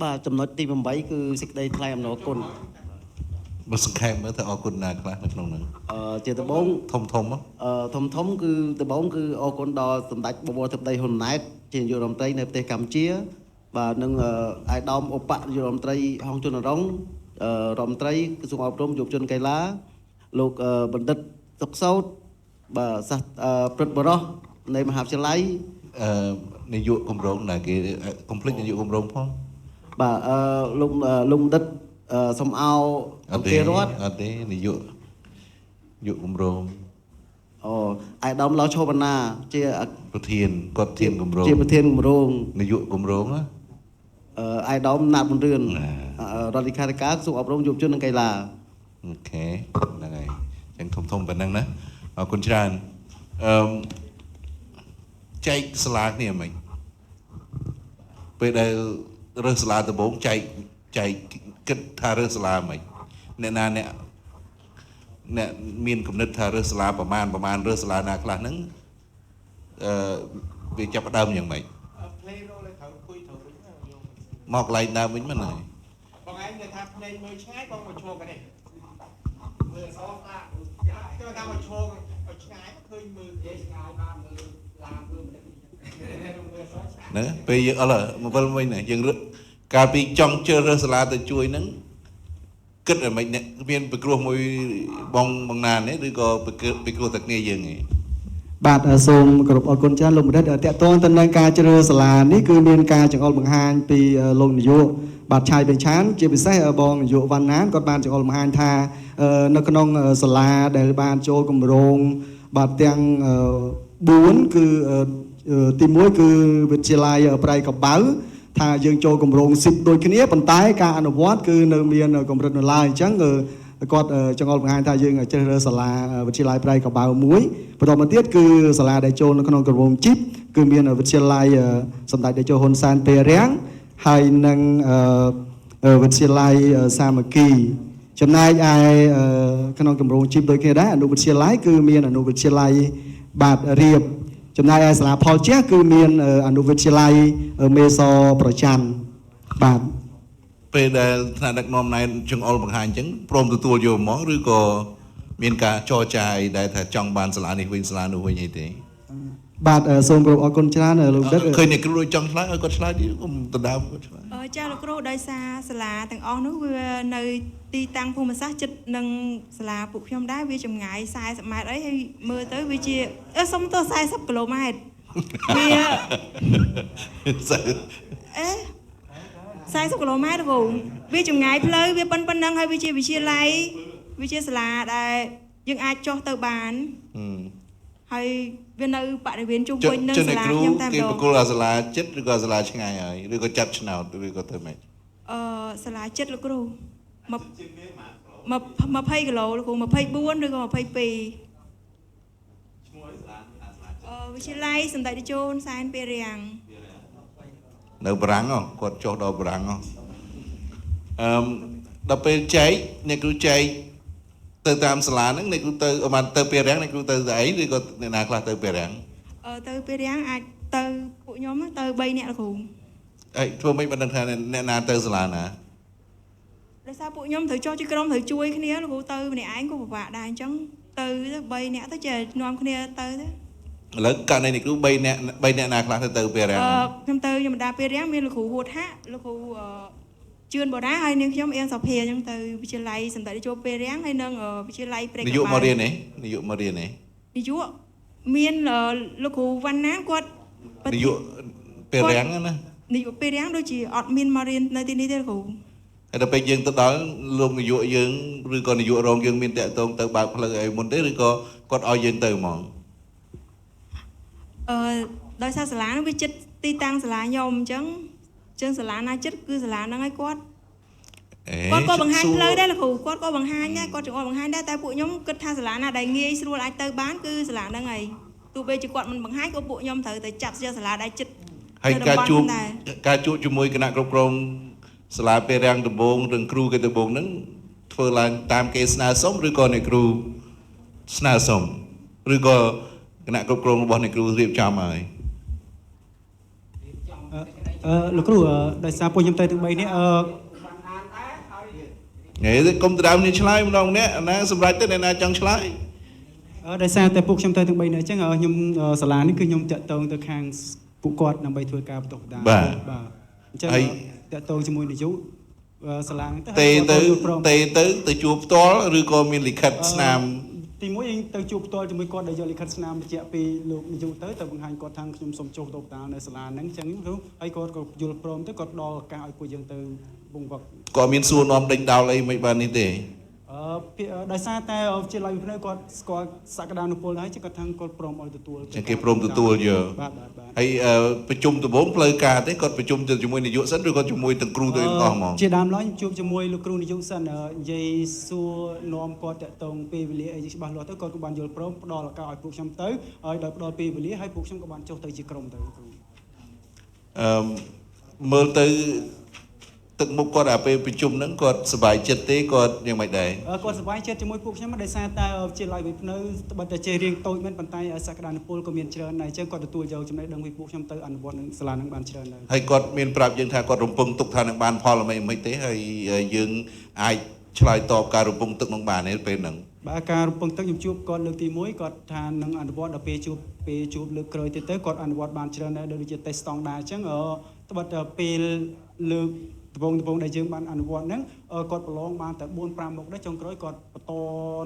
បាទចំណុចទី8គឺសេចក្តីថ្លែងអំណរគុណ បើសង្ខេបមើលទៅអរគុណណាខ្លះនៅក្នុងហ្នឹង ជាដំបូងធំគឺដំបូងគឺអរគុណដល់សម្ដេចបវរធិបតីហ៊ុនម៉ាណែតជានាយករដ្ឋមន្ត្រីនៅប្រទេសកម្ពុជាបាទនិងអាយដាមឧបនាយករដ្ឋមន្ត្រីហងជុនរងរដ្ឋមន្ត្រីក្រសួងអប់រំយុវជនកីឡាលោកបណ្ឌិតសុកសោតបាទសាស្ត្រព្រឹទ្ធបរិះនៃមហាវិទ្យាល័យនាយកគម្រោងណាគេកុំភ្លេចនាយកគម្រោងផងបាទលោកបណ្ឌិតសំអោអង្គារដ្ឋអត់ទេនាយកគម្រោងអាយដាមឡោឈោបណ្ណាជាប្រធានគាត់ធានគម្រោងជាប្រធានគម្រោងនាយកគម្រោងអាយដាមណាត់ប៊ុនរឿនរដ្ឋលេខាធិការក្រសួងអប់រំយុវជននិងកីឡាអូខេហ្នឹងហើយចឹងធំប៉ុណ្ណឹងណាអរគុណច្រើនចែកសាលាគ្នាហ្មងពេលដែលរើសសាលាដំបូងចែកគិតថារើសសាលាហ្មងអ្នកណាអ្នកមានគំនិតថារើសសាលាប្រមាណរើសសាលាណាខ្លះហ្នឹងវាចាប់ផ្ដើមយ៉ាងម៉េចមកកន្លែងដើមវិញមិនហើយបងឯងនិយាយថាភ្នែកមើលឆ្ងាយបងមកឈោកនេះមើលអសខ្លះគេថាមកឈោកឲ្យឆ្ងាយឃើញមើលឆ្ងាយបានមើលឡានមើលមិនណាពេលយើងអត់មកវិលវិញណាយើងកាលពីចង់ជិលរើសសាលាទៅជួយហ្នឹងគិតឲ្យមិនមានពិគ្រោះមួយបងណានេះឬក៏ពិគ្រោះតែគ្នាយើងឯងបាទសូមគោរពអរគុណច្រើនលោកបណ្ឌិតតកតងទៅនឹងការជ្រើសសាលានេះគឺមានការចង្អុលបង្ហាញពីលោកនាយកបាទឆាយបេឆានជាពិសេសបងនាយកវណ្ណានគាត់បានចង្អុលបង្ហាញថានៅក្នុងសាលាដែលបានចូលគម្រោងបាទទាំង4គឺទី1គឺវិទ្យាល័យប្រៃកបៅថាយើងចូលគម្រោង10ដូចគ្នាប៉ុន្តែការអនុវត្តគឺនៅមានកម្រិតនៅឡើយអញ្ចឹងគាត់ចង្អុលបង្ហាញថាយើងជ្រើសរើសសាលាវិទ្យាល័យប្រៃកបៅមួយបន្តមកទៀតគឺសាលាដែលចូលនៅក្នុងគម្រោងជីបគឺមានវិទ្យាល័យសម្ដេចតេជោហ៊ុនសែនពេរាំងហើយនិងវិទ្យាល័យសាមគ្គីចំណែកឯក្នុងគម្រោងជីបដូចគ្នាដែរអនុវិទ្យាល័យគឺមានអនុវិទ្យាល័យបាទរៀបចំណែកឯសាលាផលជះគឺមានអនុវិទ្យាល័យមេសប្រច័នបាទពេលដែលថ្នាក់ដឹកនាំណែនចង្អុលបង្ហាញអញ្ចឹងព្រមទទួលយកហ្មងឬក៏មានការចរចាយដែលថាចង់បានសាលានេះវិញសាលានោះវិញអីទេបាទសូមគោរពអរគុណច្រើនលោកដឹកឃើញអ្នកគ្រូចង់ឆ្លើយឲ្យគាត់ឆ្លើយទៀតកុំដណ្ដើមគាត់ឆ្លើយចាលោកគ្រូដោយសារសាលាទាំងអស់នោះវានៅទីតាំងភូមិសាស្ត្រជិតនឹងសាលាពួកខ្ញុំដែរវាចម្ងាយ40ម៉ែត្រអីហើយមើលទៅវាជាសុំទៅ40គីឡូម៉ែត្រវា 40 គីឡូម៉ែត្រគ្រូវាចម្ងាយផ្លូវវាប៉ុណ្ណឹងហើយវាជាវិទ្យាល័យវាជាសាលាដែលយើងអាចចុះទៅបានហើយវានៅបរិវេណជុំវិញនឹងសាលាខ្ញុំតែម្ដងគេបកគលអាសាលាចិត្តឬក៏សាលាឆ្ងាយហើយឬក៏ចាប់ឆ្នោតឬក៏ទៅម៉េចសាលាចិត្តលោកគ្រូ20 គីឡូលោកគ្រូ24ឬក៏22វិទ្យាល័យសម្ដេចតេជោហ៊ុនសែនពេរៀងនៅបារាំងគាត់ចុះដល់បារាំងដល់ពេលចែកអ្នកគ្រូចែកទៅតាមសាលាហ្នឹងអ្នកគ្រូទៅបានទៅពេរៀងអ្នកគ្រូទៅស្អីឬក៏អ្នកណាខ្លះទៅពេរៀងទៅពេរៀងអាចទៅពួកខ្ញុំទៅ3នាក់លោកគ្រូអីធ្វើមិនបានដឹងថាអ្នកណាទៅសាលាណាដោយសារពួកខ្ញុំត្រូវចុះជាក្រុមត្រូវជួយគ្នាលោកគ្រូទៅម្នាក់ឯងក៏ពិបាកដែរអញ្ចឹងទៅ3នាក់ទៅចេះនាំគ្នាទៅទៅឥឡូវករណីនេះគ្រូ3នាក់ណាខ្លះទៅពេរៀងខ្ញុំទៅខ្ញុំបណ្ដាពេរៀងមានលោកគ្រូហួតហាក់លោកគ្រូជឿនបូរ៉ាហើយនាងខ្ញុំអៀងសុភាអញ្ចឹងទៅវិទ្យាល័យសម្ដេចតេជោពេរៀងហើយនឹងវិទ្យាល័យព្រៃកណ្ដាលនាយកមករៀននេះនាយកមករៀននេះនាយកមានលោកគ្រូវណ្ណាគាត់នាយកពេរៀងណានាយកពេរៀងដូចជាអត់មានមករៀននៅទីនេះទេលោកគ្រូហើយដល់ពេលយើងទៅដល់លោកនាយកយើងឬក៏នាយករងយើងមានតាក់ទងទៅបើកផ្លូវអីមុនទេឬក៏គាត់ឲ្យយើងទៅហ្មងដោយសារសាលានោះវាចិត្តទីតាំងសាលាខ្ញុំអញ្ចឹងសាលាណាចិត្តគឺសាលាហ្នឹងហើយគាត់ក៏បង្ហាញផ្លូវដែរលោកគ្រូគាត់ក៏បង្ហាញដែរគាត់ចង្អុលបង្ហាញដែរតែពួកខ្ញុំគិតថាសាលាណាដែលងាយស្រួលអាចទៅបានគឺសាលាហ្នឹងហើយទោះបីជាគាត់មិនបង្ហាញក៏ពួកខ្ញុំត្រូវតែចាប់យកសាលាដែលចិត្តហើយការជួបជាមួយគណៈគ្រប់គ្រងសាលាពេរៀងដំបងឬគ្រូគេដំបងហ្នឹងធ្វើឡើងតាមគេស្នើសុំឬក៏អ្នកគ្រូស្នើសុំឬក៏គណៈគ្រប់គ្រងរបស់អ្នកគ្រូរៀបចំហើយលោកគ្រូដោយសារពួកខ្ញុំទៅទាំង3នេះកុំទៅដើមនេះឆ្លើយម្ដងម្នាក់ណាសម្រាប់ទៅអ្នកណាចង់ឆ្លើយដោយសារតែពួកខ្ញុំទៅទាំង3នេះអញ្ចឹងខ្ញុំសាលានេះគឺខ្ញុំតាក់ទងទៅខាងពួកគាត់ដើម្បីធ្វើការបន្តបណ្ដាបាទអញ្ចឹងតាក់ទងជាមួយនាយកសាលាហ្នឹងទៅជួបផ្ទាល់ឬក៏មានលិខិតស្នាមទីមួយយើងទៅជួបផ្ទាល់ជាមួយគាត់ដែលយកលិខិតស្នាមបញ្ជាក់ពីលោកនាយកទៅបង្ហាញគាត់ថាខ្ញុំសូមចុះទៅតានៅសាលាហ្នឹងអញ្ចឹងហើយគាត់ក៏យល់ព្រមទៅគាត់ផ្ដល់ឱកាសឲ្យពួកយើងទៅវង្វឹកគាត់មានសួរនាំដេញដោលអីមិនបាននេះទេដោយសារតែវិទ្យាល័យវិទ្យាគាត់ស្គាល់សក្តានុពលហើយគាត់ថាគាត់ព្រមឲ្យទទួលចឹងគេព្រមទទួលយកហើយប្រជុំដំបូងផ្លូវការទេគាត់ប្រជុំទៅជាមួយនាយកសិនឬក៏ជាមួយទាំងគ្រូទៅអស់ហ្មងជាដើមឡើយជួបជាមួយលោកគ្រូនាយកសិននិយាយសួរនាំគាត់តាក់ទងពេលវេលាអីច្បាស់លាស់ទៅគាត់ក៏បានយល់ព្រមផ្ដល់ឱកាសឲ្យពួកខ្ញុំទៅហើយដល់ផ្ដល់ពេលវេលាហើយពួកខ្ញុំក៏បានចុះទៅជាក្រុមទៅគ្រូមើលទៅទឹកមុខគាត់អាពេលប្រជុំហ្នឹងគាត់សប្បាយចិត្តទេគាត់យ៉ាងម៉េចដែរគាត់សប្បាយចិត្តជាមួយពួកខ្ញុំដោយសារតែជាឡាយវិភ្នៅត្បិតតែជារៀងតូចមែនប៉ុន្តែសក្តានុពលក៏មានច្រើនដែរអញ្ចឹងគាត់ទទួលយកចំណេះដឹងពីពួកខ្ញុំទៅអនុវត្តនឹងសាលានឹងបានច្រើនដែរហើយគាត់មានប្រាប់យើងថាគាត់រំពឹងទុកថានឹងបានផលអ្វីទេហើយយើងអាចឆ្លើយតបការរំពឹងទុកនឹងបានទេពេលហ្នឹងបាទការរំពឹងទុកខ្ញុំជួបគាត់លើកទី1គាត់ថានឹងអនុវត្តដល់ពេលជួបលើកក្រោយទៀតទៅគាត់អនុវត្តបានច្រើនដែរដូចជាតេស្តស្តង់ដារអញ្ចឹងត្បិតតែពេលលើកដំបងដែលយើងបានអនុវត្តហ្នឹងគាត់ប្រឡងបានតែ 4-5 មុខដែរចុងក្រោយគាត់បន្ត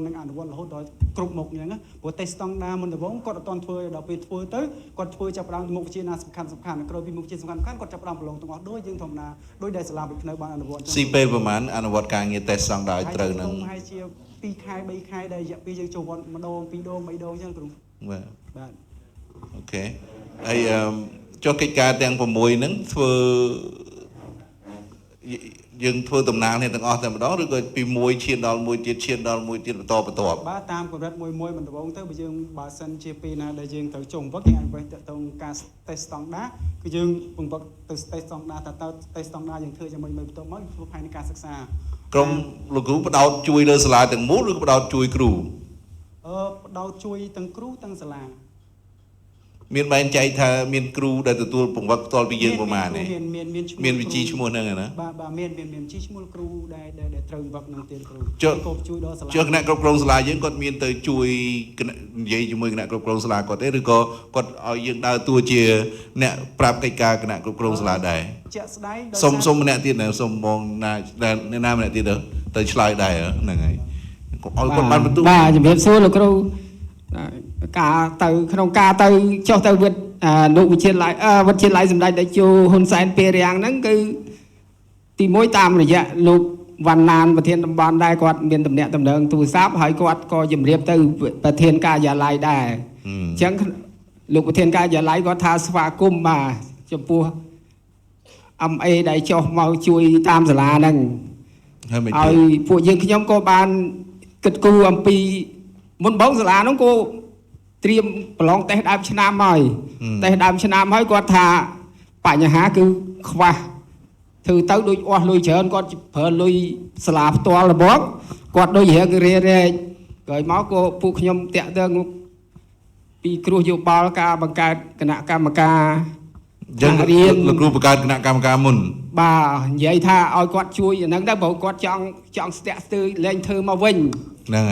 នឹងអនុវត្តរហូតដល់គ្រប់មុខអញ្ចឹងព្រោះតេស្តស្តង់ដារមុនដំបូងគាត់អត់ទាន់ធ្វើដល់ពេលធ្វើទៅគាត់ធ្វើចាប់ផ្ដើមមុខវិជ្ជាណាសំខាន់ក្រោយពីមុខវិជ្ជាសំខាន់គាត់ចាប់ផ្ដើមប្រឡងទាំងអស់ដូចយើងធម្មតាដូចដែលសាលាវិទ្យាល័យបានអនុវត្តស៊ីពេលប្រហែលអនុវត្តការងារតេស្តស្តង់ដារត្រូវហ្នឹងហើយជា2ខែ3ខែដែលរយៈពេលយើងចូលវត្តម្ដង2ដង3ដងអញ្ចឹងគ្រូបាទអូខេហើយចុះកិច្ចការទាំង6ហ្នឹងយើងធ្វើដំណើរនេះទាំងអស់តែម្ដងឬក៏ពី1ឈានដល់1ទៀតឈានដល់1ទៀតបន្តបាទតាមកម្រិតមួយមិនដំបងទៅបើយើងបើសិនជាពេលណាដែលយើងត្រូវចុងវឹកយើងអាចទៅតងការតេស្តស្តង់ដារគឺយើងបង្វឹកទៅតេស្តស្តង់ដារតើតេស្តស្តង់ដារយើងធ្វើយ៉ាងម៉េចបន្ទាប់មកធ្វើផ្នែកការសិក្សាក្រុមលោកគ្រូបដោតជួយលើសាលាទាំងមូលឬក៏បដោតជួយគ្រូបដោតជួយទាំងគ្រូទាំងសាលាមានបែងចែកថាមានគ្រូដែលទទួលបង្វឹកផ្ទាល់ពីយើងប្រមាណទេមានវិជីឈ្មោះហ្នឹងណាបាទមានវិជីឈ្មោះគ្រូដែលត្រូវបង្វឹកនឹងទៀតគ្រូក៏ជួយដល់សាលាគណៈគ្រប់គ្រងសាលាយើងគាត់មានទៅជួយនិយាយជាមួយគណៈគ្រប់គ្រងសាលាគាត់ទេឬក៏គាត់ឲ្យយើងដើរតួជាអ្នកប្រាប់កិច្ចការគណៈគ្រប់គ្រងសាលាដែរជាក់ស្ដែងសុំម្នាក់ទៀតណាសុំបងណាអ្នកណាម្នាក់ទៀតទៅឆ្លើយដែរហ្នឹងហើយឲ្យគាត់បានបន្ទូបាទជំរាបសួរលោកគ្រូការទៅក្នុងការទៅចុះទៅវិទ្យាល័យសម្ដេចតេជោហ៊ុនសែនពេរៀងហ្នឹងគឺ ទីមួយតាមរយៈលោកវណ្ណានប្រធានតំបន់ដែរគាត់មានតំណែងទូរស័ព្ទហើយគាត់ក៏ជម្រាបទៅប្រធានការិយាល័យដែរអញ្ចឹងលោកប្រធានការិយាល័យគាត់ថាស្វាគមន៍បាទចំពោះ MA ដែលចុះមកជួយតាមសាលាហ្នឹងហើយពួកយើងខ្ញុំក៏បានគិតគូរអំពីមុនបងសាលាហ្នឹងក៏ត្រៀមប្រឡងតេស្តដើមឆ្នាំហើយតេស្តដើមឆ្នាំហើយគាត់ថាបញ្ហាគឺខ្វះធ្វើទៅដូចអស់លុយច្រើនគាត់ប្រើលុយសាលាផ្ទាល់របស់គាត់ដូចរៀងរេរែកក្រោយមកក៏ពួកខ្ញុំតាក់ទងពីគ្រោះយោបល់ការបង្កើតគណៈកម្មការ យើងលោកគ្រូបង្កើតគណៈកម្មការមុន បាទនិយាយថាឲ្យគាត់ជួយអាហ្នឹងទៅព្រោះគាត់ចង់ស្ទាក់ស្ទើរលែងធ្វើមកវិញ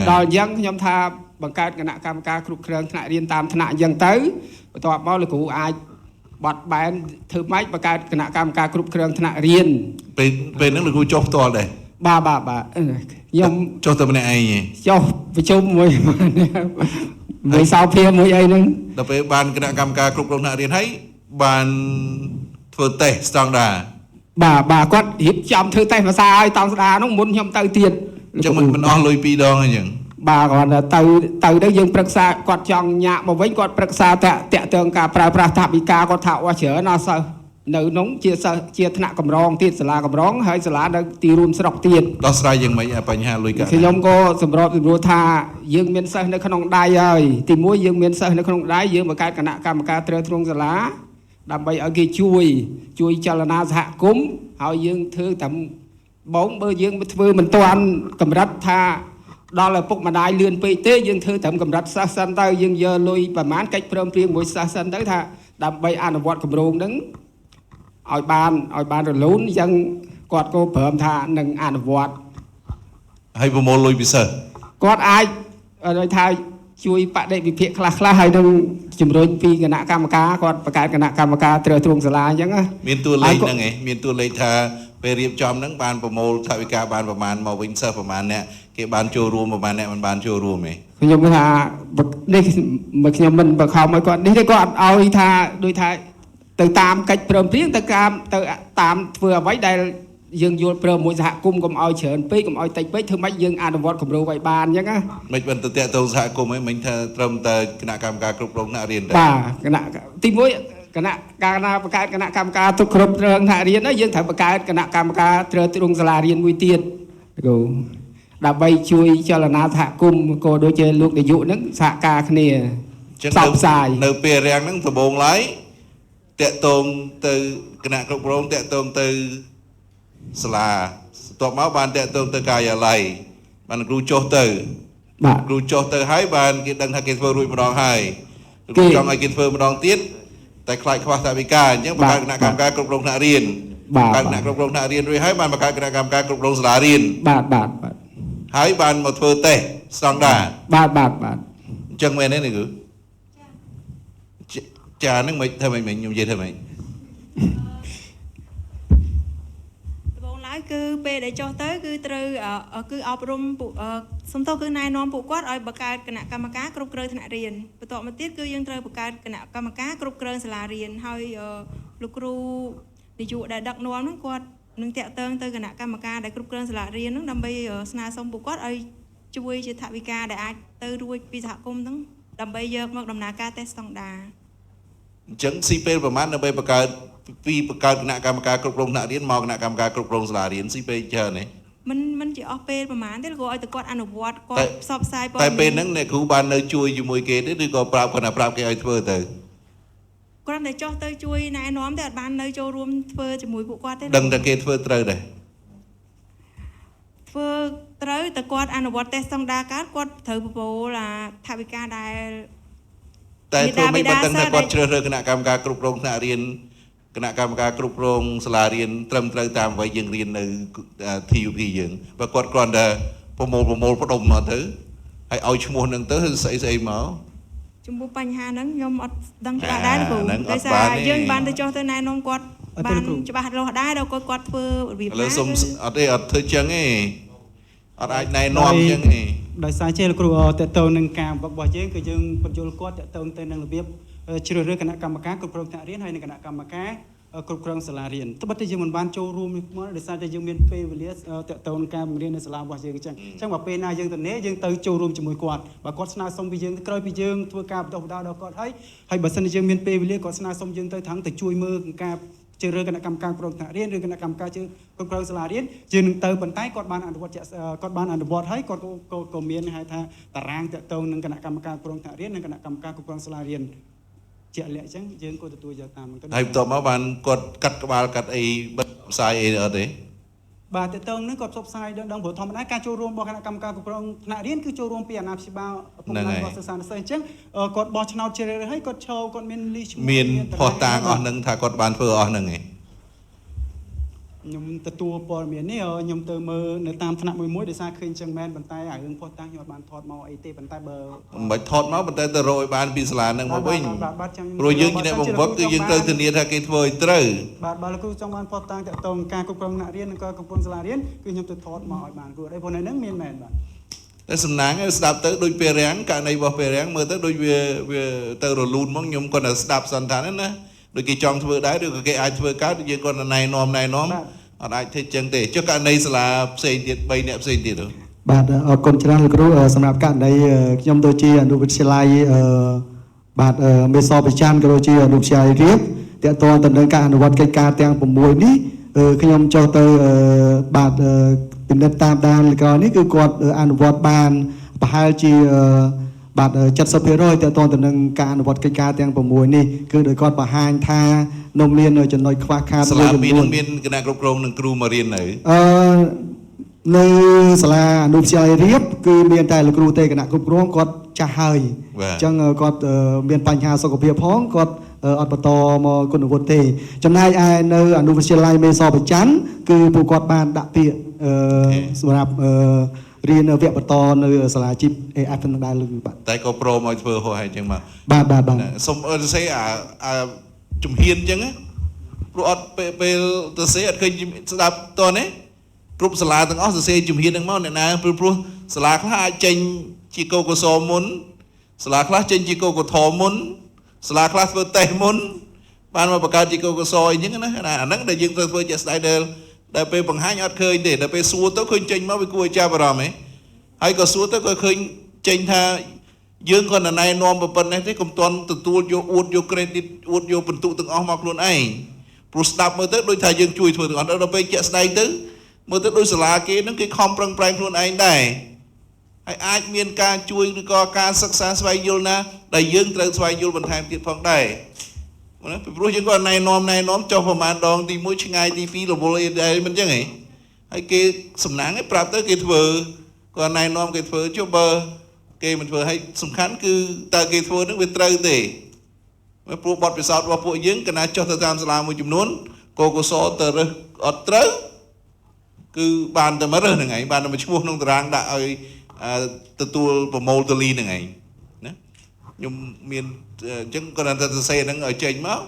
ដល់អញ្ចឹងខ្ញុំថាបង្កើតគណៈកម្មការគ្រប់គ្រងថ្នាក់រៀនតាមថ្នាក់អញ្ចឹងទៅបន្ទាប់មកលោកគ្រូអាចបាត់បែនធ្វើម៉េចបង្កើតគណៈកម្មការគ្រប់គ្រងថ្នាក់រៀនពេលហ្នឹងលោកគ្រូចុះផ្ទាល់ដែរបាទខ្ញុំចុះតែម្នាក់ឯងទេចុះប្រជុំមួយសោភាមួយអីហ្នឹងដល់ពេលបានគណៈកម្មការគ្រប់គ្រងថ្នាក់រៀនហើយបានធ្វើតេស្តស្តង់ដារបាទគាត់រៀបចំធ្វើតេស្តភាសាឲ្យតង់ស្ដារនោះមុនខ្ញុំទៅទៀតអញ្ចឹងមិនអស់លុយ2ដងអញ្ចឹងបាទគាត់ទៅយើងប្រឹក្សាគាត់ចង់ញ៉ាក់មកវិញគាត់ប្រឹក្សាតាក់ទងការប្រើប្រាស់ថវិកាគាត់ថាអស់ច្រើនណាស់សិស្សនៅនោះជាថ្នាក់កម្រងទៀតសាលាកម្រងហើយសាលានៅទីរួមស្រុកទៀតដោះស្រាយយ៉ាងម៉េចបញ្ហាលុយកាក់ខ្ញុំក៏សម្របសម្រួលថាយើងមានសិស្សនៅក្នុងដៃហើយទីមួយយើងមានសិស្សនៅក្នុងដៃយើងបង្កើតគណៈកម្មការត្រួតត្រងសាលាដើម្បីឲ្យគេជួយចលនាសហគមន៍ហើយយើងធ្វើតាមបងបើយើងធ្វើមិនទាន់កម្រិតថាដល់ឪពុកម្ដាយលឿនពេកទេយើងធ្វើតាមកម្រិតសិស្សសិនទៅយើងយកលុយប្រមាណកិច្ចព្រមព្រៀងមួយសិស្សសិនទៅថាដើម្បីអនុវត្តគម្រោងហ្នឹងឲ្យបានរលូនអញ្ចឹងគាត់ក៏ព្រមថានឹងអនុវត្តហើយប្រមូលលុយពិសេសគាត់អាចដូចថាជួយបដិវិភាគខ្លះហើយនឹងជំរុញពីគណៈកម្មការគាត់បង្កើតគណៈកម្មការត្រួតត្រងសាលាអញ្ចឹងមានតួលេខហ្នឹងឯងមានតួលេខថាពេលរៀបចំហ្នឹងបានប្រមូលថវិកាបានប្រមាណមកវិញសិស្សប្រមាណអ្នកគេបានចូលរួមប្រមាណអ្នកមិនបានចូលរួមទេខ្ញុំថានេះខ្ញុំមិនបង្ខំឲ្យគាត់នេះទេគាត់ឲ្យថាដូចថាទៅតាមកិច្ចព្រមព្រៀងទៅតាមធ្វើអ្វីដែលយើងយល់ព្រមមួយសហគមន៍កុំឲ្យច្រើនពេកកុំឲ្យតិចពេកធ្វើម៉េចយើងអនុវត្តគម្រោងឲ្យបានអញ្ចឹងណាមិនបានទៅតាក់ទងសហគមន៍ឯងមិនថាត្រឹមតែគណៈកម្មការគ្រប់គ្រងថ្នាក់រៀនទេបាទគណៈទី1គណៈការណាបង្កើតគណៈកម្មការទុកគ្រប់គ្រងថ្នាក់រៀនយើងត្រូវបង្កើតគណៈកម្មការត្រួតត្រងសាលារៀនមួយទៀតគូដើម្បីជួយចលនាសហគមន៍ក៏ដូចជាលោកនាយកហ្នឹងសហការគ្នាផ្សព្វផ្សាយនៅពេលរាំងហ្នឹងដំបូងឡើយតាក់ទងទៅគណៈគ្រប់គ្រងតាក់ទងទៅសាលាបន្ទាប់មកបានតាក់ទងទៅការិយាល័យបានគ្រូចុះទៅបាទគ្រូចុះទៅហើយបានគេដឹងថាគេធ្វើរួចម្ដងហើយគ្រូចង់ឲ្យគេធ្វើម្ដងទៀតតែខ្លាចខ្វះថវិកាអញ្ចឹងបង្កើតគណៈកម្មការគ្រប់គ្រងថ្នាក់រៀនបង្កើតគណៈគ្រប់គ្រងថ្នាក់រៀនរួចហើយបានបង្កើតគណៈកម្មការគ្រប់គ្រងសាលារៀនបាទហើយបានមកធ្វើតេស្តស្តង់ដារបាទអញ្ចឹងមែនទេនេះគឺចាហ្នឹងមិនធ្វើមិនខ្ញុំនិយាយធ្វើមិនគឺពេលដែលចុះទៅគឺត្រូវគឺអប់រំសំទោសគឺណែនាំពួកគាត់ឲ្យបង្កើតគណៈកម្មការគ្រប់គ្រងថ្នាក់រៀនបន្ទាប់មកទៀតគឺយើងត្រូវបង្កើតគណៈកម្មការគ្រប់គ្រងសាលារៀនហើយលោកគ្រូនាយកដែលដឹកនាំហ្នឹងគាត់នឹងតាក់ទងទៅគណៈកម្មការដែលគ្រប់គ្រងសាលារៀនហ្នឹងដើម្បីស្នើសុំពួកគាត់ឲ្យជួយជាថវិកាដែលអាចទៅរួចពីសហគមន៍ហ្នឹងដើម្បីយកមកដំណើរការតេស្តស្តង់ដារអញ្ចឹងស៊ីពេលប្រហែលដើម្បីបង្កើតពីបង្កើតគណៈកម្មការគ្រប់គ្រងថ្នាក់រៀនមកគណៈកម្មការគ្រប់គ្រងសាលារៀនស៊ីពេលច្រើនទេមិនជាអស់ពេលប្រហែលទេលោកឲ្យតែគាត់អនុវត្តគាត់ផ្សព្វផ្សាយតែពេលហ្នឹងអ្នកគ្រូបាននៅជួយជាមួយគេទេឬក៏ប្រាប់គាត់ថាប្រាប់គេឲ្យធ្វើទៅគ្រាន់តែចុះទៅជួយណែនាំតែអត់បាននៅចូលរួមធ្វើជាមួយពួកគាត់ទេដឹងតែគេធ្វើត្រូវដែរធ្វើត្រូវតែគាត់អនុវត្តតេស្តស្តង់ដារគាត់ត្រូវប្រមូលថវិកាដែលតែធ្វើមិនបានដឹងថាគាត់ជ្រើសរើសគណៈកម្មការគ្រប់គ្រងថ្នាក់រៀនគណៈកម្មការគ្រប់គ្រងសាលារៀនត្រឹមត្រូវតាមអ្វីយើងរៀននៅ TUP យើងបើគាត់គ្រាន់តែប្រមូលផ្ដុំមកទៅហើយឲ្យឈ្មោះនឹងទៅស្អីមកចំពោះបញ្ហាហ្នឹងខ្ញុំអត់ដឹងច្បាស់ដែរគ្រូដោយសារយើងបានទៅចុះទៅណែនាំគាត់បានច្បាស់លាស់ដែរដល់គាត់ធ្វើរបៀបណាឥឡូវសុំអត់ទេអត់ធ្វើចឹងទេអត់អាចណែនាំចឹងទេដោយសារជាលោកគ្រូតើតើនឹងការរបស់យើងគឺយើងបញ្យល់គាត់តើតើទៅនឹងរបៀបជ្រើសរើសគណៈកម្មការគ្រប់គ្រងថ្នាក់រៀនហើយនឹងគណៈកម្មការ គ្រប់គ្រងសាលារៀនត្បិតតែយើងមិនបានចូលរួមមកដោយសារតែយើងមានពេលវេលាតកតូនការរៀននៅសាលារបស់យើងអញ្ចឹងបើពេលណាយើងទៅនេះយើងទៅចូលរួមជាមួយគាត់បើគាត់ស្នើសុំពីយើងក្រោយពីយើងធ្វើការបណ្ដុះបណ្ដាលដល់គាត់ហើយបើសិនជាយើងមានពេលវេលាគាត់ស្នើសុំយើងទៅថងទៅជួយមើលការជ្រើសរើសគណៈកម្មការគ្រប់ថ្នាក់រៀនឬគណៈកម្មការជើគ្រប់គ្រងសាលារៀនយើងនឹងទៅប៉ុន្តែគាត់បានអនុវត្តហើយគាត់ក៏មានហៅថាតារាងតកតូននឹងគណៈកម្មការគ្រប់ថ្នាក់រៀននិងគណៈកម្មការគ្រប់គ្រងសាលារៀនជាក់លាក់អញ្ចឹងយើងក៏ទទួលយកតាមទៅហើយបន្ទាប់មកបានគាត់កាត់ក្បាលកាត់អីបិទផ្សាយអីអត់ទេបាទតើតើនឹងគាត់ផ្សព្វផ្សាយដឹងព្រោះធម្មតាការចូលរួមរបស់គណៈកម្មការគ្រប់គ្រងថ្នាក់រៀនគឺចូលរួមពីអាណាព្យាបាលពុកម៉ែរបស់សិស្សានុសិស្សអញ្ចឹងគាត់បោះឆ្នោតជ្រើសរើសហើយគាត់គាត់មានលីសឈ្មោះមានផុសតាងអស់នឹងថាគាត់បានធ្វើអស់នឹងឯងខ្ញុំទទួលព័ត៌មាននេះខ្ញុំទៅមើលនៅតាមថ្នាក់មួយដោយសារឃើញអញ្ចឹងមែនប៉ុន្តែរឿងផុសតាំងខ្ញុំអត់បានថតមកអីទេប៉ុន្តែបើមិនបាច់ថតមកប៉ុន្តែទៅរកឲ្យបានពីសាលានឹងមកវិញព្រោះយើងជាអ្នកបង្វឹកគឺយើងត្រូវធានាថាគេធ្វើឲ្យត្រូវបាទបើលោកគ្រូចង់បានផុសតាំងតទៅការគ្រប់គ្រងថ្នាក់រៀននិងការគ្រប់គ្រងសាលារៀនគឺខ្ញុំទៅថតមកឲ្យបានគួរអីព្រោះនៅហ្នឹងមានមែនបាទតែសំណាងឲ្យស្ដាប់ទៅដូចពេលរាំងករណីរបស់ពេលរាំងមើលទៅដូចវាទៅរលូនមកខ្ញុំគាត់តែស្ដាប់សន្តានណាដូចគេចង់ធ្វើដែរឬក៏គេអាចធ្វើកើតយើងគាត់ណែនាំអត់អាចធ្វើចឹងទេចុះករណីសាលាផ្សេងទៀត3អ្នកផ្សេងទៀតបាទអរគុណច្រើនលោកគ្រូសម្រាប់ករណីខ្ញុំដូចជាអនុវិទ្យាល័យបាទមេសប្រច័នក៏ដូចជាអនុវិទ្យាល័យរៀបតើតើទៅនឹងការអនុវត្តកិច្ចការទាំង6នេះខ្ញុំចុះទៅបាទពិនិត្យតាមដានក្រោយនេះគឺគាត់អនុវត្តបានប្រហែលជាបាទ 70% តើតើទៅនឹងការអនុវត្តកិច្ចការទាំង6នេះគឺដោយគាត់បង្ហាញថានៅមានចំណុចខ្វះខាតមួយចំនួនមានគណៈគ្រប់គ្រងនិងគ្រូមករៀននៅនៅសាលាអនុវិទ្យាល័យរៀបគឺមានតែលោកគ្រូទេគណៈគ្រប់គ្រងគាត់ចាស់ហើយអញ្ចឹងគាត់មានបញ្ហាសុខភាពផងគាត់អត់បន្តមកគុណវុឌ្ឍទេចំណែកឯនៅអនុវិទ្យាល័យមេសប្រច័នគឺពួកគាត់បានដាក់ពាក្យសម្រាប់រៀនវគ្គបន្តនៅសាលាជីប AF នឹងដែរលើបាទតែក៏ព្រមឲ្យធ្វើហោះហើយអញ្ចឹងបាទបាទសូមអរសេអាជំហានអញ្ចឹងព្រោះអត់ពេលទៅសេអត់ឃើញស្ដាប់តនេះគ្រប់សាលាទាំងអស់សរសេរជំហានហ្នឹងមកអ្នកណាព្រោះសាលាខ្លះអាចចេញជាកោកសមុនសាលាខ្លះចេញជាកោកថមុនសាលាខ្លះធ្វើតេស្តមុនបានមកបង្កើតជាកោកសអីអញ្ចឹងណាអាហ្នឹងដែលយើងត្រូវធ្វើជាស្ដាយដែលពេលបង្ហាញអត់ឃើញទេដល់ពេលសួរទៅឃើញចេញមកវាគួរឲ្យចាប់អារម្មណ៍ហ៎ហើយក៏សួរទៅក៏ឃើញចេញថាយើងក៏ណែនាំប៉ុណ្ណេះទេកុំតន់ទទួលយកអួតយក credit អួតយកបន្ទុកទាំងអស់មកខ្លួនឯងព្រោះស្ដាប់មើលទៅដូចថាយើងជួយធ្វើទាំងអស់ដល់ពេលជាក់ស្ដែងទៅមើលទៅដូចសាលាគេហ្នឹងគេខំប្រឹងប្រែងខ្លួនឯងដែរហើយអាចមានការជួយឬក៏ការសិក្សាស្វែងយល់ណាដែលយើងត្រូវស្វែងយល់បន្ថែមទៀតផងដែរណាពីព្រោះយើងក៏ណែនាំចុះប្រហែលដងទី1ឆ្ងាយទី2រវល់អីដែរមិនអញ្ចឹងហ៎ហើយគេសំណាងឯងប្រាប់ទៅគេធ្វើក៏ណែនាំគេធ្វើចុះបើគេមិនធ្វើឲ្យសំខាន់គឺតើគេធ្វើនឹងវាត្រូវទេព្រោះបទពិសោធន៍របស់ពួកយើងកណាចុះទៅតាមសាលាមួយចំនួនកកសទៅរើសអត់ត្រូវគឺបានតែមករើសហ្នឹងឯងបានតែមកឈ្មោះក្នុងតារាងដាក់ឲ្យទទួលប្រមូលតលីហ្នឹងឯងណាខ្ញុំមានអញ្ចឹងគាត់តែសរសេរហ្នឹងឲ្យចេញមក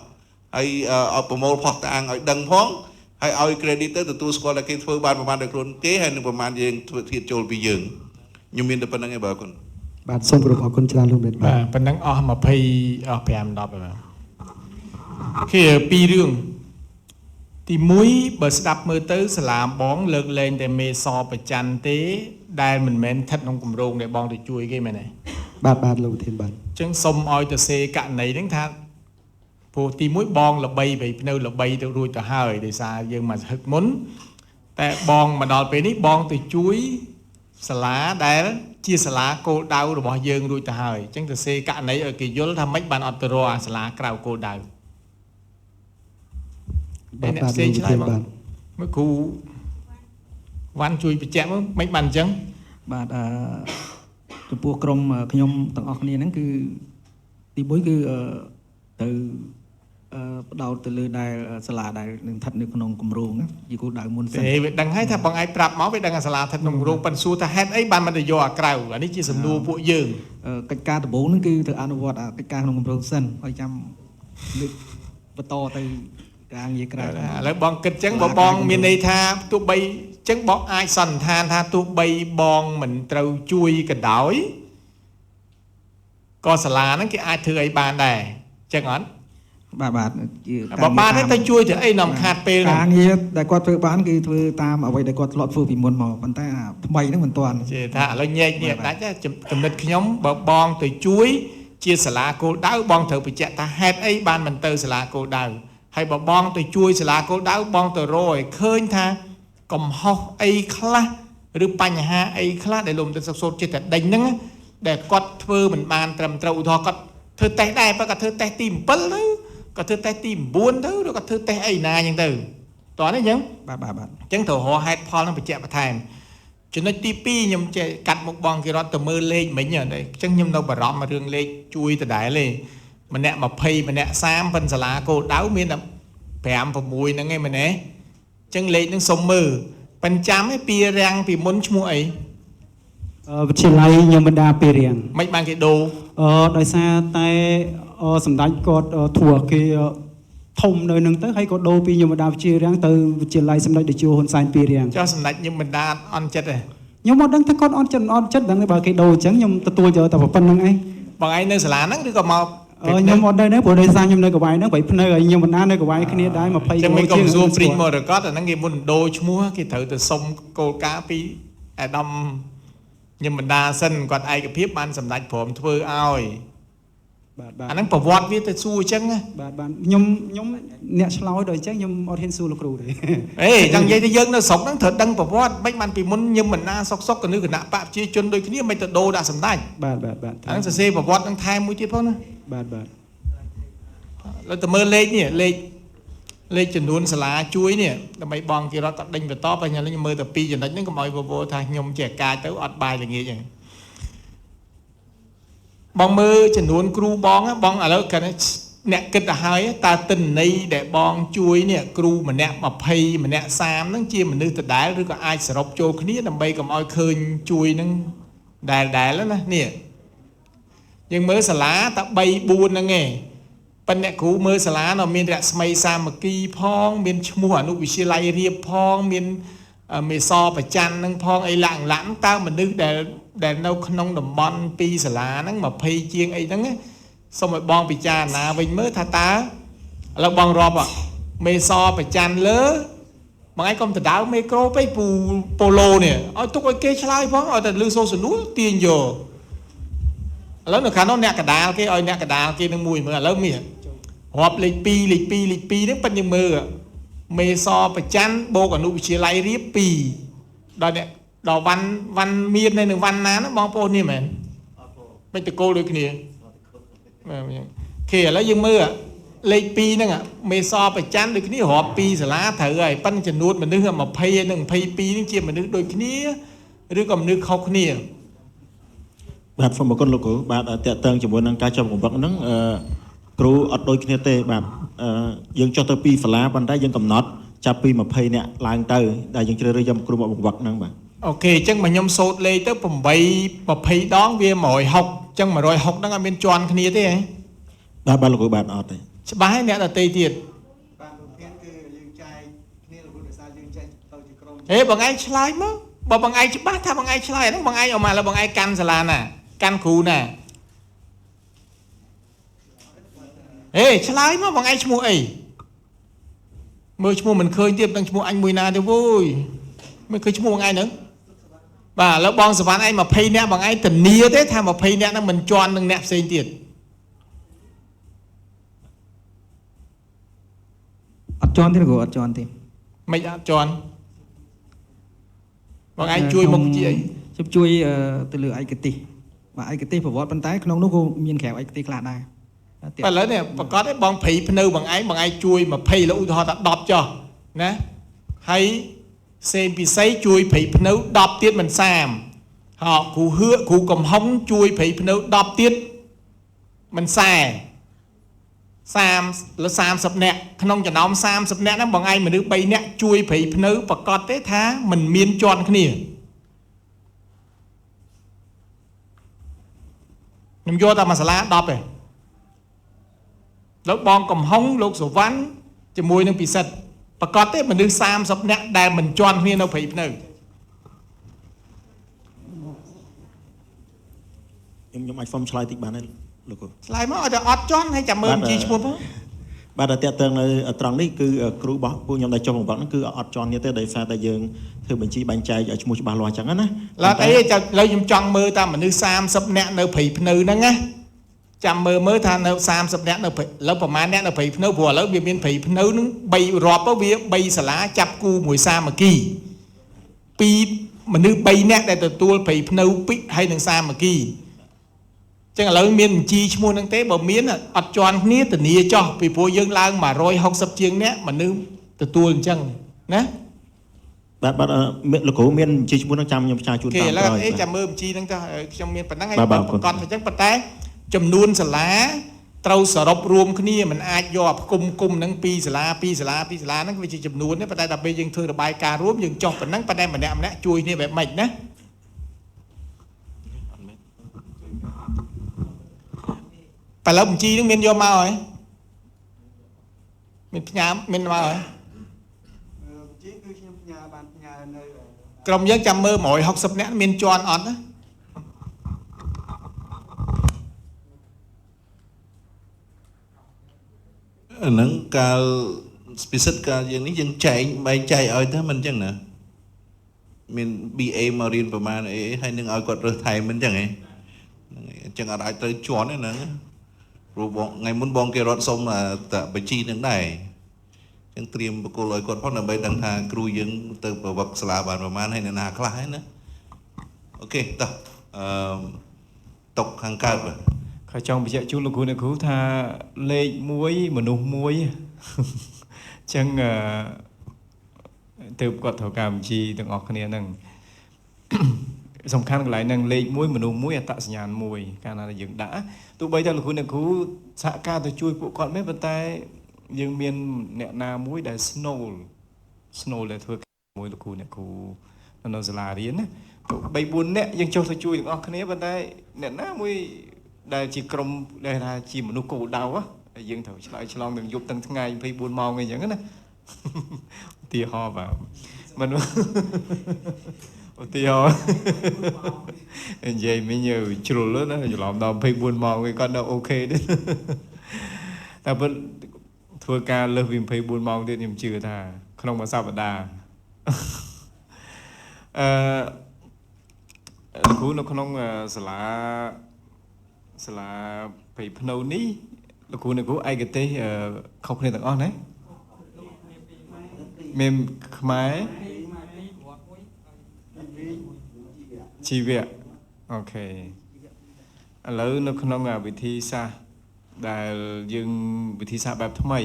ហើយឲ្យប្រមូលផុសតាងឲ្យដឹងផងហើយឲ្យ credit ទៅទទួលស្គាល់តែគេធ្វើបានប្រហែលតែខ្លួនគេហើយនឹងប្រហែលយើងធ្វើធៀបចូលពីយើងខ្ញុំមានតែប៉ុណ្្នឹងឯងបាទគុណបាទសូមគោរពអរគុណច្រើនលោកមេតបាទប៉ុណ្ណឹងអស់20អស់5 10ហើយបាទគឺពីររឿងទី1បើស្ដាប់មើលទៅសាលាបងលើកលែងតែមេសប្រច័នទេដែលមិនមែនស្ថិតក្នុងគម្រោងដែលបងទៅជួយគេមែនទេបាទលោកធានបាទអញ្ចឹងសុំឲ្យទៅសេករណីហ្នឹងថាព្រោះទី1បងល្បីព្រៃភ្នៅល្បីទៅរួចទៅហើយដោយសារយើងមកហឹកមុនតែបងមកដល់ពេលនេះបងទៅជួយសាលាដែលជាសាលាគោលដៅរបស់យើងរួចទៅហើយអញ្ចឹងទៅសេករណីឲ្យគេយល់ថាម៉េចបានអត់ទៅរកអាសាលាក្រៅគោលដៅបាទផ្សេងឆ្លើយបាទមើលគ្រូវ៉ាន់ជួយបញ្ជាក់មើលមិនបានអញ្ចឹងបាទចំពោះក្រុមខ្ញុំទាំងអស់គ្នាហ្នឹងគឺទី1គឺទៅបដោតទៅលើដែលសាលាដែលនឹងស្ថិតនៅក្នុងគម្រោងជាគោលដៅមុនសិនទេវាដឹងហើយថាបងឯងប្រាប់មកវាដឹងថាសាលាស្ថិតក្នុងគម្រោងប៉ុន្តែសួរថាហេតុអីបានមិនទៅយកអាក្រៅអានេះជាសំណួរពួកយើងកិច្ចការដំបូងហ្នឹងគឺទៅអនុវត្តកិច្ចការក្នុងគម្រោងសិនហើយចាំលើកបន្តទៅការងារក្រៅឥឡូវបងគិតអញ្ចឹងបងមានន័យថាទោះបីអញ្ចឹងបងអាចសន្និដ្ឋានថាទោះបីបងមិនត្រូវជួយក៏ដោយក៏សាលាហ្នឹងគេអាចធ្វើអីបានដែរអញ្ចឹងអត់ បាទជា បើបានទេទៅជួយទៅអីនាំខាតពេលហ្នឹង ការងារដែលគាត់ធ្វើបានគឺធ្វើតាមអ្វីដែលគាត់ធ្លាប់ធ្វើពីមុនមកប៉ុន្តែអាថ្មីហ្នឹងមិនទាន់ ជាថាឥឡូវញែកនេះដាច់ចំណិតខ្ញុំបើបងទៅជួយជាសាលាគោលដៅបងត្រូវបញ្ជាក់ថាហេតុអីបានមិនទៅសាលាគោលដៅហើយបើបងទៅជួយសាលាគោលដៅបងទៅរកឲ្យឃើញថាកំហុសអីខ្លះឬបញ្ហាអីខ្លះដែលលោកមិនទៅសិក្សាចិត្តតែដេញហ្នឹងដែលគាត់ធ្វើមិនបានត្រឹមត្រូវឧទាហរណ៍គាត់ធ្វើតេស្តដែរបើគាត់ធ្វើតេស្តទី7ទៅគាត់ធ្វើតេស្តទី9ទៅឬគាត់ធ្វើតេស្តអីណាអញ្ចឹងទៅតោះនេះអញ្ចឹង បាទ អញ្ចឹងត្រូវរកហេតុផលនឹងបញ្ជាក់បន្ថែមចំណុចទី2ខ្ញុំចេះកាត់មុខបងគេរត់ទៅមើលលេខមិញហ្នឹងអញ្ចឹងខ្ញុំនៅបារម្ភរឿងលេខជួយដដែលទេម្នាក់20ម្នាក់30ប៉ុនសាលាគោលដៅមានតែ5 6ហ្នឹងឯងមែនទេអញ្ចឹងលេខហ្នឹងសុំមើលប៉ិនចាំឯពីរាំងពីមុនឈ្មោះអី វិទ្យាល័យញោមបណ្ដាពីរៀង មិនបានគេដូរ ដោយសារតែសម្ដេចគាត់ធួគេធំនៅនឹងទៅហើយក៏ដូរពីញោមបណ្ដាវិទ្យារៀងទៅវិទ្យាល័យសម្ដេចតេជោហ៊ុនសែនពីរៀង ចុះសម្ដេចខ្ញុំបណ្ដាអន់ចិត្តទេ ខ្ញុំអត់ដឹងថាគាត់អត់ចិត្តដឹងទេបើគេដូរអញ្ចឹងខ្ញុំទទួលយកតែប៉ុណ្្នឹងឯង បងឯងនៅសាលាហ្នឹងឬក៏មក ខ្ញុំអត់ដឹងទេព្រោះដោយសារខ្ញុំនៅកវាយហ្នឹងបើភ្នៅឲ្យខ្ញុំបណ្ដានៅកវាយគ្នាដែរ20 ចឹងមិនក៏សួរព្រីងមរកតអាហ្នឹងគេមុនដូរឈ្មោះគេត្រូវទៅសុំគោលការណ៍ពីអាដាមខ្ញុំបណ្ដាសិនគាត់ឯកភាពបានសម្ដេចព្រមធ្វើឲ្យ បាទ អាហ្នឹងប្រវត្តិវាទៅសួរអញ្ចឹង បាទខ្ញុំអ្នកឆ្លោយដល់អញ្ចឹងខ្ញុំអត់ហ៊ានសួរលោកគ្រូទេ អេចង់និយាយទៅយើងនៅស្រុកហ្នឹងត្រូវដឹងប្រវត្តិមិនបានពីមុនខ្ញុំបណ្ដាសុកក៏នៅគណៈបកប្រជាជនដូចគ្នាមិនទៅដូរដាក់សម្ដេច បាទ អាហ្នឹងសរសេរប្រវត្តិហ្នឹងថែមមួយទៀតផងណា បាទ លើទៅមើលលេខនេះលេខចំនួនសាលាជួយនេះដើម្បីបងគេរត់ក៏ដេញបន្តបើខ្ញុំមើលតែ2ចំណុចហ្នឹងកុំឲ្យវវថាខ្ញុំជាកាចទៅអត់បាយល្ងាចហ្នឹងបងមើលចំនួនគ្រូបងឥឡូវគាត់អ្នកគិតទៅហើយតើទិន្នន័យដែលបងជួយនេះគ្រូម្នាក់20ម្នាក់30ហ្នឹងជាមនុស្សដដែលឬក៏អាចសរុបចូលគ្នាដើម្បីកុំឲ្យឃើញជួយហ្នឹងដែលណានេះយើងមើលសាលាតែ3 4ហ្នឹងឯងប៉ុន្តែអ្នកគ្រូមើលសាលាnóមានរស្មីសាមគ្គីផងមានឈ្មោះអនុវិទ្យាល័យរៀបផងមានមេសប្រច័នហ្នឹងផងអីឡាក់តើមនុស្សដែលនៅក្នុងតំបន់ពីសាលាហ្នឹង20ជាងអីហ្នឹងសូមឲ្យបងពិចារណាវិញមើលថាតើឥឡូវបងរាប់មេសប្រច័នលើបងឯងកុំដដៅមេក្រូពេកប៉ូឡូនេះឲ្យទុកឲ្យគេឆ្លើយផងឲ្យតែលឺសូសនួលទាញយកឥឡូវនៅខាងនោះអ្នកកដាលគេឲ្យអ្នកកដាលគេនឹងមួយមើលឥឡូវមានរាប់លេខ2ហ្នឹងប៉ិនយើងមើលមេសប្រច័នបូកអនុវិទ្យាល័យរៀប2ដល់វ៉ាន់មាននៅនឹងវ៉ាន់ណាបងប្អូននេះមែនមិនតកូលដូចគ្នាគេឥឡូវយើងមើលលេខ2ហ្នឹងមេសប្រច័នដូចគ្នារាប់2សាលាត្រូវហើយប៉ិនចំនួនមនុស្ស20និង22ហ្នឹងជាមនុស្សដូចគ្នាឬក៏មនុស្សខុសគ្នា បាទសូមអរគុណលោកគ្រូបាទតេតើងជាមួយនឹងការចាប់បង្វឹកហ្នឹងគ្រូអត់ដូចគ្នាទេបាទយើងចុះទៅ2សាលាប៉ុន្តែយើងកំណត់ចាប់ពី20នាក់ឡើងទៅដែលយើងជ្រើសរើសយកគ្រូមកបង្វឹកហ្នឹងបាទអូខេអញ្ចឹងបើខ្ញុំសូត្រលេខទៅ8 20ដងវា160អញ្ចឹង160ហ្នឹងអត់មានជាន់គ្នាទេហ៎បាទលោកគ្រូបាទអត់ទេច្បាស់ហើយអ្នកដទៃទៀតបាទប្រភេទគឺយើងចែកគ្នាលោកគ្រូដោយសារយើងចែកទៅជាក្រុមហេបងឯងឆ្លើយមកបើបងឯងច្បាស់ថាបងឯងឆ្លើយហ្នឹងបងឯងអមឥឡូវបងឯងកាន់សាលាណាកាន់គ្រូណាហេឆ្លើយមកបងឯងឈ្មោះអីមើលឈ្មោះមិនឃើញទៀតដឹងឈ្មោះអញមួយណាទេវយមិនឃើញឈ្មោះបងឯងហ្នឹងបាទឥឡូវបងសវណ្ណឯង20នាក់បងឯងធានាទេថា20នាក់ហ្នឹងមិនជាន់នឹងអ្នកផ្សេងទៀតអត់ជាន់ទេគ្រូអត់ជាន់ទេមិនអត់ជាន់បងឯងជួយមុខជាអី ខ្ញុំជួយទៅលើឯកទេសបាទឯកទេសប្រវត្តិប៉ុន្តែក្នុងនោះក៏មានក្រៅឯកទេសខ្លះដែរឥឡូវនេះប្រកាសឯងបងព្រីភ្នៅបងឯងជួយ20លើឧទាហរណ៍ថា10ចុះណាហើយសេនពិសីជួយព្រីភ្នៅ10ទៀតមិន30ហោគ្រូហឿគ្រូកំហុងជួយព្រីភ្នៅ10ទៀតមិន30លើ30នាក់ក្នុងចំណោម30នាក់ហ្នឹងបងឯងមនុស្ស3នាក់ជួយព្រីភ្នៅប្រកាសទេថាមិនមានជាន់គ្នាខ្ញុំយកតែមួយសាលា10ទេលោកបងកំហុងលោកសុវណ្ណជាមួយនឹងពិសិដ្ឋប្រកាសទេមនុស្ស30នាក់ដែលមិនជាន់គ្នានៅព្រៃភ្នៅខ្ញុំអាចសុំឆ្លើយតិចបានទេលោកគ្រូឆ្លើយមកឲ្យតែអត់ជាន់ហើយចាំមើលជាឈ្មោះផង បាទតែតើតើនៅត្រង់នេះគឺគ្រូរបស់ពួកខ្ញុំដែលចុះបង្វឹកហ្នឹងគឺអត់ជន់នេះទេដោយសារតែយើងធ្វើបញ្ជីបែងចែកឲ្យឈ្មោះច្បាស់លាស់អញ្ចឹងណា ឡើយអីចាំឥឡូវខ្ញុំចង់មើលតាមមនុស្ស30នាក់នៅព្រៃភ្នៅហ្នឹងណាចាំមើលថានៅ30នាក់នៅឥឡូវប្រហែលអ្នកនៅព្រៃភ្នៅព្រោះឥឡូវវាមានព្រៃភ្នៅហ្នឹង3រាប់ទៅវា3សាលាចាប់គូមួយសាមគ្គីពីមនុស្ស3នាក់ដែលទទួលព្រៃភ្នៅពីហើយនឹងសាមគ្គីចឹងឥឡូវមានបញ្ជីឈ្មោះហ្នឹងទេបើមានអត់ជន់គ្នាធានាចោះពីព្រោះយើងឡើង160ជាងអ្នកមនុស្សទទួលអញ្ចឹងណាបាទលោកគ្រូមានបញ្ជីឈ្មោះហ្នឹងចាំខ្ញុំផ្សាយជូនតាមក្រោយ ឥឡូវអីចាំមើលបញ្ជីហ្នឹងចុះខ្ញុំមានប៉ុណ្ណឹងហើយប្រកាសអញ្ចឹងប៉ុន្តែចំនួនសាលាត្រូវសរុបរួមគ្នាមិនអាចយកគុំហ្នឹង2សាលាហ្នឹងវាជាចំនួនទេប៉ុន្តែដល់ពេលយើងធ្វើរបាយការណ៍រួមយើងចុះប៉ុណ្ណឹងប៉ុន្តែម្នាក់ជួយគ្នាបែបម៉េចណាតែឥឡូវបញ្ជីហ្នឹងមានយកមកហើយមានផ្ញើមានមកហើយបញ្ជីគឺខ្ញុំផ្ញើបានផ្ញើនៅ ក្រុមយើងចាំមើល160នាក់មានជាន់អត់ណា ហ្នឹងកាលពិសិដ្ឋកាលយើងនេះយើងចែកបែងចែកឲ្យទៅមិនអញ្ចឹងណាមាន BA មករៀនប្រហែលអីហើយនឹងឲ្យគាត់រើសថែមមិនអញ្ចឹងហ៎អញ្ចឹងអត់អាចទៅជន់ទេហ្នឹងព្រោះបងថ្ងៃមុនបងគេរត់សុំតែបញ្ជីនឹងដែរអញ្ចឹងត្រៀមបកគលឲ្យគាត់ផងដើម្បីដឹងថាគ្រូយើងទៅប្រវត្តិសាលាបានប្រហែលហើយអ្នកណាខ្លះហើយណាអូខេតោះតុកខាងកើតបាទ ខចង់បញ្ជាក់ជូនលោកគ្រូអ្នកគ្រូថាលេខ1មនុស្ស1អញ្ចឹងទៅគាត់ត្រូវការបញ្ជីទាំងអស់គ្នាហ្នឹងសំខាន់កន្លែងហ្នឹងលេខ1មនុស្ស1អត្តសញ្ញាណ1កាលណាយើងដាក់ទោះបីតែលោកគ្រូអ្នកគ្រូសហការទៅជួយពួកគាត់មែនប៉ុន្តែយើងមានអ្នកណាមួយដែល Snow ដែលធ្វើមួយលោកគ្រូអ្នកគ្រូនៅសាលារៀនណា3 4នាក់យើងចុះទៅជួយទាំងអស់គ្នាប៉ុន្តែអ្នកណាមួយដែលជាក្រុមដែលថាជាមនុស្សគោលដៅហើយយើងត្រូវឆ្លើយឆ្លងទាំងយប់ទាំងថ្ងៃ24ម៉ោងអីចឹងណាឧទាហរណ៍បាទមនុស្សឧទាហរណ៍និយាយមិញជ្រុលណាច្រឡំដល់24ម៉ោងវាគាត់នៅអូខេទេតែប៉ុន្តែធ្វើការលើសពី24ម៉ោងទៀតខ្ញុំជឿថាក្នុងមួយសប្តាហ៍លោកគ្រូនៅក្នុងសាលាព្រៃភ្នៅនេះលោកគ្រូអ្នកគ្រូឯកទេសខុសគ្នាទាំងអស់ណាមានខ្មែរជីវៈអូខេឥឡូវនៅក្នុងវិធីសាស្ត្រដែលយើងវិធីសាស្ត្របែបថ្មី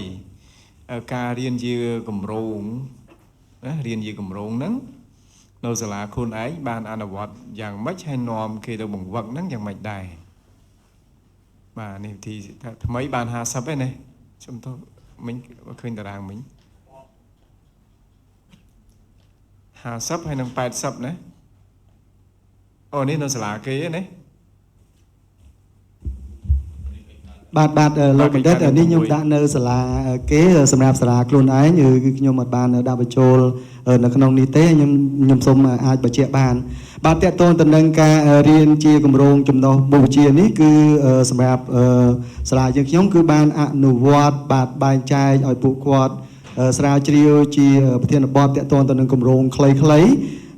ការរៀនជាគម្រោងណារៀនជាគម្រោងហ្នឹងនៅសាលាខ្លួនឯងបានអនុវត្តយ៉ាងម៉េចហើយនាំគេទៅបង្វឹកហ្នឹងយ៉ាងម៉េចដែរបាទនេះវិធីថ្មីបាន50ឯណាខ្ញុំទៅមិញឃើញតារាងមិញ50ហើយនឹង80ណាអូនេះនៅសាលាគេណា បាទលោកបណ្ឌិតនេះខ្ញុំដាក់នៅសាលាគេសម្រាប់សាលាខ្លួនឯងគឺខ្ញុំអត់បានដាក់បញ្ចូលនៅក្នុងនេះទេខ្ញុំសូមអាចបញ្ជាក់បានបាទតើតើទៅនឹងការរៀនជាគម្រោងចំណុះមុខវិជ្ជានេះគឺសម្រាប់សាលាយើងខ្ញុំគឺបានអនុវត្តបាទបែងចែកឲ្យពួកគាត់ស្រាវជ្រាវជាប្រធានបទតើតើទៅនឹងគម្រោងខ្លីៗ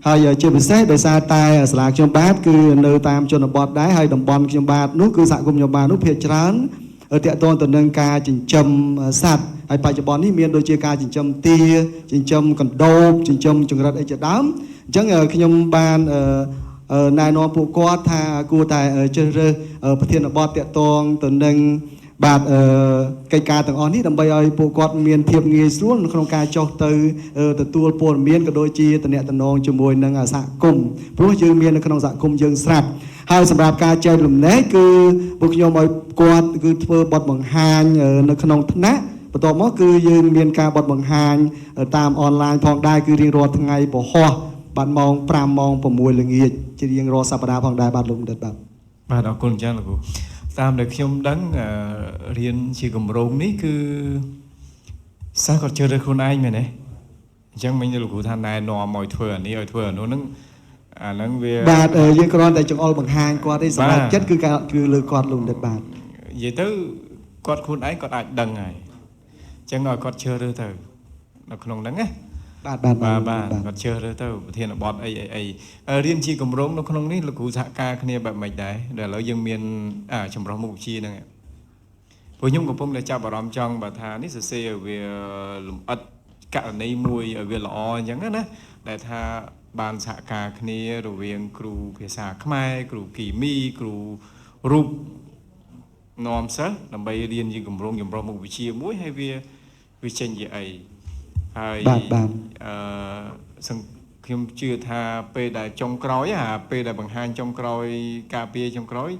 ហើយជាពិសេសដោយសារតែសាលាខ្ញុំបាទគឺនៅតាមជនបទដែរហើយតំបន់ខ្ញុំបាទនោះគឺសហគមន៍ខ្ញុំបាទនោះភាគច្រើនតើតើទៅនឹងការចិញ្ចឹមសត្វហើយបច្ចុប្បន្ននេះមានដូចជាការចិញ្ចឹមទាចិញ្ចឹមកណ្ដូបចិញ្ចឹមចង្រិតអីជាដើមអញ្ចឹងខ្ញុំបានណែនាំពួកគាត់ថាគួរតែជ្រើសរើសប្រធានបទតកតងទៅនឹងបាទកិច្ចការទាំងអស់នេះដើម្បីឲ្យពួកគាត់មានភាពងាយស្រួលក្នុងការចុះទៅទទួលព័ត៌មានក៏ដូចជាតំណែងជាមួយនឹងសហគមន៍ព្រោះយើងមាននៅក្នុងសហគមន៍យើងស្រាប់ហើយសម្រាប់ការចែករំលែកគឺពួកខ្ញុំឲ្យគាត់គឺធ្វើបទបង្ហាញនៅក្នុងថ្នាក់បន្ទាប់មកគឺយើងមានការបទបង្ហាញតាមអនឡាញផងដែរគឺរៀងរាល់ថ្ងៃពហុបាទម៉ោង5ម៉ោង6ល្ងាចជារៀងរាល់សប្តាហ៍ផងដែរបាទលោកបណ្ឌិតបាទបាទអរគុណចា៎លោកគ្រូតាមដែលខ្ញុំដឹងរៀនជាគម្រោងនេះគឺសិស្សគាត់ជឿលើខ្លួនឯងមែនទេអញ្ចឹងមិញលោកគ្រូថាណែនាំឲ្យធ្វើអានេះឲ្យធ្វើអានោះហ្នឹងអាហ្នឹងវាបាទយើងគ្រាន់តែចង្អុលបង្ហាញគាត់ទេសម្រាប់ចិត្តគឺលើគាត់លោកបណ្ឌិតបាទនិយាយទៅគាត់ខ្លួនឯងគាត់អាចដឹងហើយ ចឹងឲ្យគាត់ជឿរើទៅនៅក្នុងហ្នឹងណា បាទ គាត់ជឿរើទៅប្រធានបទអីរៀនជាគម្រោងនៅក្នុងនេះលោកគ្រូសហការគ្នាបែបម៉េចដែរដែលឥឡូវយើងមានចម្រុះមុខវិជ្ជាហ្នឹងព្រោះខ្ញុំកំពុងតែចាប់អារម្មណ៍ចង់បើថានេះសរសេរឲ្យវាលម្អិតករណីមួយឲ្យវាល្អអញ្ចឹងណាដែលថាបានសហការគ្នារវាងគ្រូភាសាខ្មែរគ្រូគីមីគ្រូរូបនាំសិស្សដើម្បីរៀនជាគម្រោងចម្រុះមុខវិជ្ជាមួយហើយវាចេញជាអីហើយខ្ញុំជឿថាពេលដែលចុងក្រោយពេលដែលបង្ហាញចុងក្រោយការពារចុងក្រោយ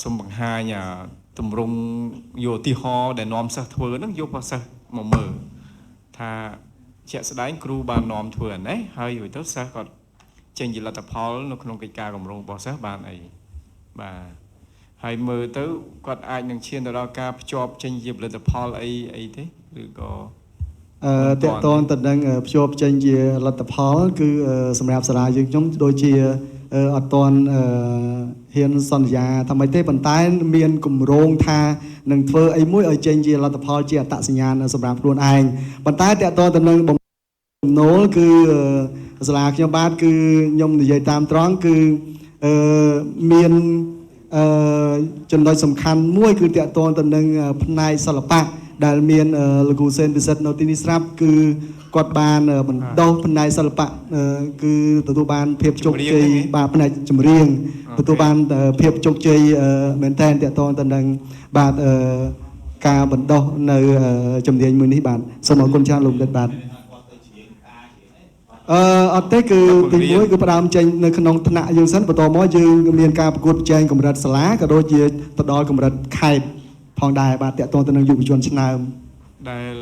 សូមបង្ហាញទម្រង់យកឧទាហរណ៍ដែលនាំសិស្សធ្វើហ្នឹងយករបស់សិស្សមកមើលថាជាក់ស្ដែងគ្រូបាននាំធ្វើអានេះហើយរួចទៅសិស្សគាត់ចេញជាលទ្ធផលនៅក្នុងកិច្ចការគម្រោងរបស់សិស្សបានអីបាទហើយមើលទៅគាត់អាចនឹងឈានទៅដល់ការភ្ជាប់ចេញជាផលិតផលអីទេឬក៏តកតងទៅនឹងភ្ជាប់ចេញជាលទ្ធផលគឺសម្រាប់សាលាយើងខ្ញុំដូចជាអត់ទាន់ហ៊ានសន្យាថាម៉េចទេប៉ុន្តែមានគម្រោងថានឹងធ្វើអីមួយឲ្យចេញជាលទ្ធផលជាអត្តសញ្ញាណសម្រាប់ខ្លួនឯងប៉ុន្តែតកតងទៅនឹងបំណុលគឺសាលាខ្ញុំបាទគឺខ្ញុំនិយាយតាមត្រង់គឺមានចំណុចសំខាន់មួយគឺតកតងទៅនឹងផ្នែកសិល្បៈដែលមានលោកគ្រូសេនពិសិដ្ឋនៅទីនេះស្រាប់គឺគាត់បានបណ្ដុះផ្នែកសិល្បៈគឺទទួលបានភាពជោគជ័យបាទផ្នែកចម្រៀងទទួលបានភាពជោគជ័យមែនតើតកតងទៅនឹងបាទការបណ្ដុះនៅជំនាញមួយនេះបាទសូមអរគុណច្រើនលោកបណ្ឌិតបាទអត់ទេគឺទី1គឺផ្ដើមចេញនៅក្នុងថ្នាក់យើងសិនបន្តមកយើងមានការប្រកួតប្រជែងកម្រិតសាលាក៏ដូចជាទៅដល់កម្រិតខេត្តផងដែរបាទតកតងទៅនឹងយុវជនឆ្នើមដែល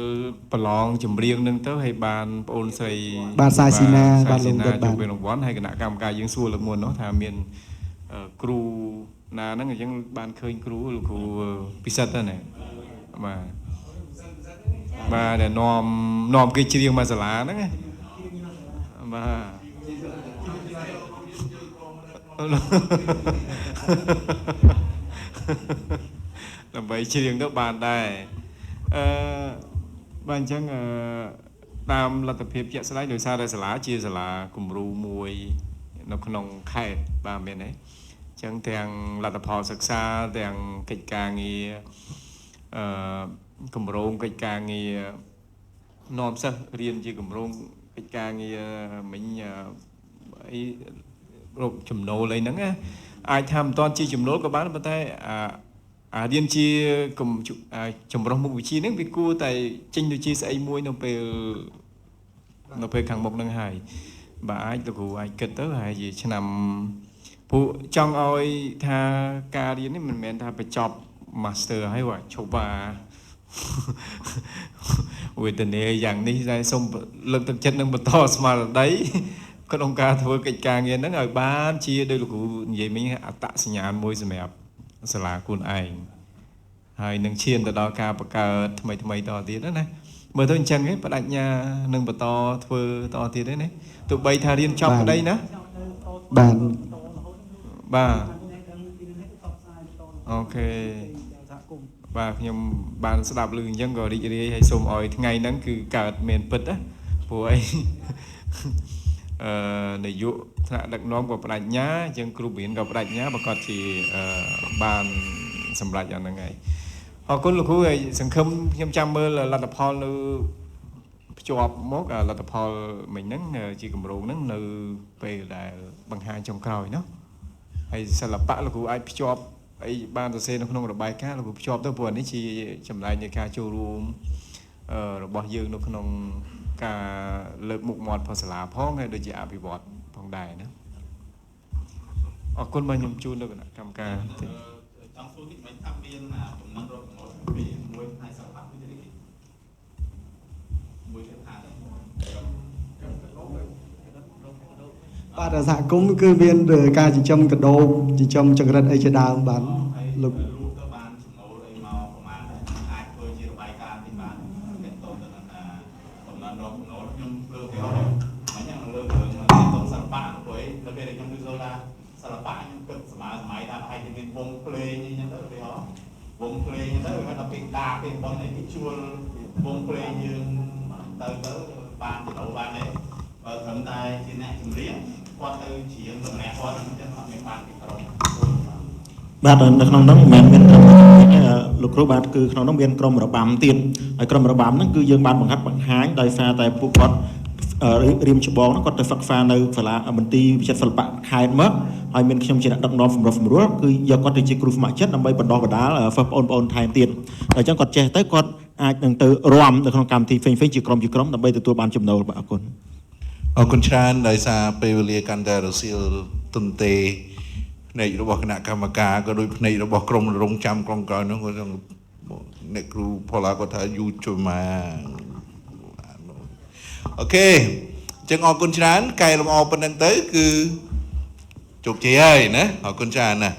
ប្រឡងចម្រៀងនឹងទៅហើយបានប្អូនស្រីបាទសាយស៊ីណាបាទលោកបណ្ឌិតបាទពេលរង្វាន់ហើយគណៈកម្មការយើងសួរលើកមុននោះថាមានគ្រូណាហ្នឹងអញ្ចឹងបានឃើញគ្រូលោកគ្រូពិសិដ្ឋហ្នឹងបាទដែលនាំគេច្រៀងមកសាលាហ្នឹងបាទដើម្បីច្រៀងទៅបានដែរបាទអញ្ចឹងតាមលទ្ធភាពជាក់ស្ដែងដោយសារតែសាលាជាសាលាគំរូមួយនៅក្នុងខេត្តបាទមានទេអញ្ចឹងទាំងលទ្ធផលសិក្សាទាំងកិច្ចការងារគម្រោងកិច្ចការងារនាំសិស្សរៀនជាគម្រោងកិច្ចការងារមិញអីរកចំណូលអីហ្នឹងអាចថាមិនតាន់ជាចំណូលក៏បានប៉ុន្តែរៀនជាចម្រុះមុខវិជ្ជាហ្នឹងវាគួរតែចេញទៅជាស្អីមួយនៅពេលខាងមុខហ្នឹងហើយបាទអាចលោកគ្រូអាចគិតទៅហើយជាឆ្នាំព្រោះចង់ឲ្យថាការរៀននេះមិនមែនថាបញ្ចប់ master ហើយបាទឈប់វេទនាយ៉ាងនេះតែសូមលើកទឹកចិត្តនឹងបន្តស្មារតីក្នុងការធ្វើកិច្ចការងារហ្នឹងឲ្យបានជាដោយលោកគ្រូនិយាយមិញអត្តសញ្ញាណមួយសម្រាប់សាលាខ្លួនឯងហើយនឹងឈានទៅដល់ការបង្កើតថ្មីតទៀតណាមើលទៅអញ្ចឹងឯងបដិញ្ញានឹងបន្តធ្វើតទៀតឯណាទោះបីថារៀនចប់ក្តីណាបាទអូខេបាទខ្ញុំបានស្ដាប់ឮអញ្ចឹងក៏រីករាយហើយសូមឲ្យថ្ងៃហ្នឹងគឺកើតមានពិតណាព្រោះអីនាយកថ្នាក់ដឹកនាំក៏បដិញ្ញាអញ្ចឹងគ្រូបរៀនក៏បដិញ្ញាប្រកាសជាបានសម្រេចអាហ្នឹងហើយអរគុណលោកគ្រូហើយសង្ឃឹមខ្ញុំចាំមើលលទ្ធផលនៅភ្ជាប់មកលទ្ធផលមិញហ្នឹងជាគម្រោងហ្នឹងនៅពេលដែលបង្ហាញចុងក្រោយណាហើយសិល្បៈលោកគ្រូអាចភ្ជាប់អីបានសរសេរនៅក្នុងរបាយការណ៍លោកគ្រូភ្ជាប់ទៅព្រោះនេះជាចំណែកនៃការចូលរួមរបស់យើងនៅក្នុងការលើកមុខមាត់ផសាលាផងហើយដូចជាអភិវឌ្ឍផងដែរណាអរគុណបាទខ្ញុំជូនដល់គណៈកម្មការតិចចង់សួរតិចមិនថាមានចំនួនរកចំណូលពីមួយផ្នែកសិល្បៈមួយទៀតមួយទៀតថាបាទសហគមន៍គឺមានការចិញ្ចឹមកដោបចិញ្ចឹមចង្រិតអីជាដើមបាទលោកទៅបានចំណូលអីមកប្រហែលអាចធ្វើជារបាយការណ៍ទីបានតទៅនឹងតំណែងរកចំណូលខ្ញុំលើកយកអញ្ចឹងលើករឿងទៅសិល្បៈព្រោះឯងនៅពេលដែលខ្ញុំលើកថាសិល្បៈខ្ញុំគិតសម័យថាអាចจะមានវងភ្លេងអីចឹងទៅគេហ៎វងភ្លេងទៅគាត់ដល់ពេលដាពេលប៉ុនអីគេជួល វងព្រេងយើងទៅបានទៅបានទេបើត្រឹមតែជាអ្នកចម្រៀងគាត់ទៅច្រៀងសម្រាប់គាត់ហ្នឹងចឹងអត់មានបានពីក្រុម បាទនៅក្នុងហ្នឹងមិនមែនមានក្រុមលោកគ្រូបាទគឺក្នុងហ្នឹងមានក្រុមរបាំទៀតហើយក្រុមរបាំហ្នឹងគឺយើងបានបង្ហាត់បង្ហាញដោយសារតែពួកគាត់រៀមច្បងហ្នឹងគាត់ទៅហ្វឹកហ្វានៅសាលាមន្ទីរវិចិត្រសិល្បៈខេត្តមកហើយមានខ្ញុំជាអ្នកដឹកនាំសម្រុះសម្រួលគឺយកគាត់ទៅជាគ្រូស្ម័គ្រចិត្តដើម្បីបណ្ដុះបណ្ដាលបងប្អូនថែមទៀតហើយអញ្ចឹងគាត់ចេះទៅគាត់អាចនឹងទៅរាំនៅក្នុងកម្មវិធីផ្សេងៗជាក្រុមដើម្បីទទួលបានចំណូលបាទអរគុណ អរគុណច្រើនដោយសារពេលវេលាកាន់តែរសៀលទន្ទេភ្នែករបស់គណៈកម្មការក៏ដូចភ្នែករបស់ក្រុមរងចាំក្រុមក្រោយនោះក៏អ្នកគ្រូផលគាត់ថាយូរជួយមកអូខេអញ្ចឹងអរគុណច្រើនកែលម្អប៉ុណ្្នឹងទៅគឺជោគជ័យហើយណាអរគុណច្រើនណា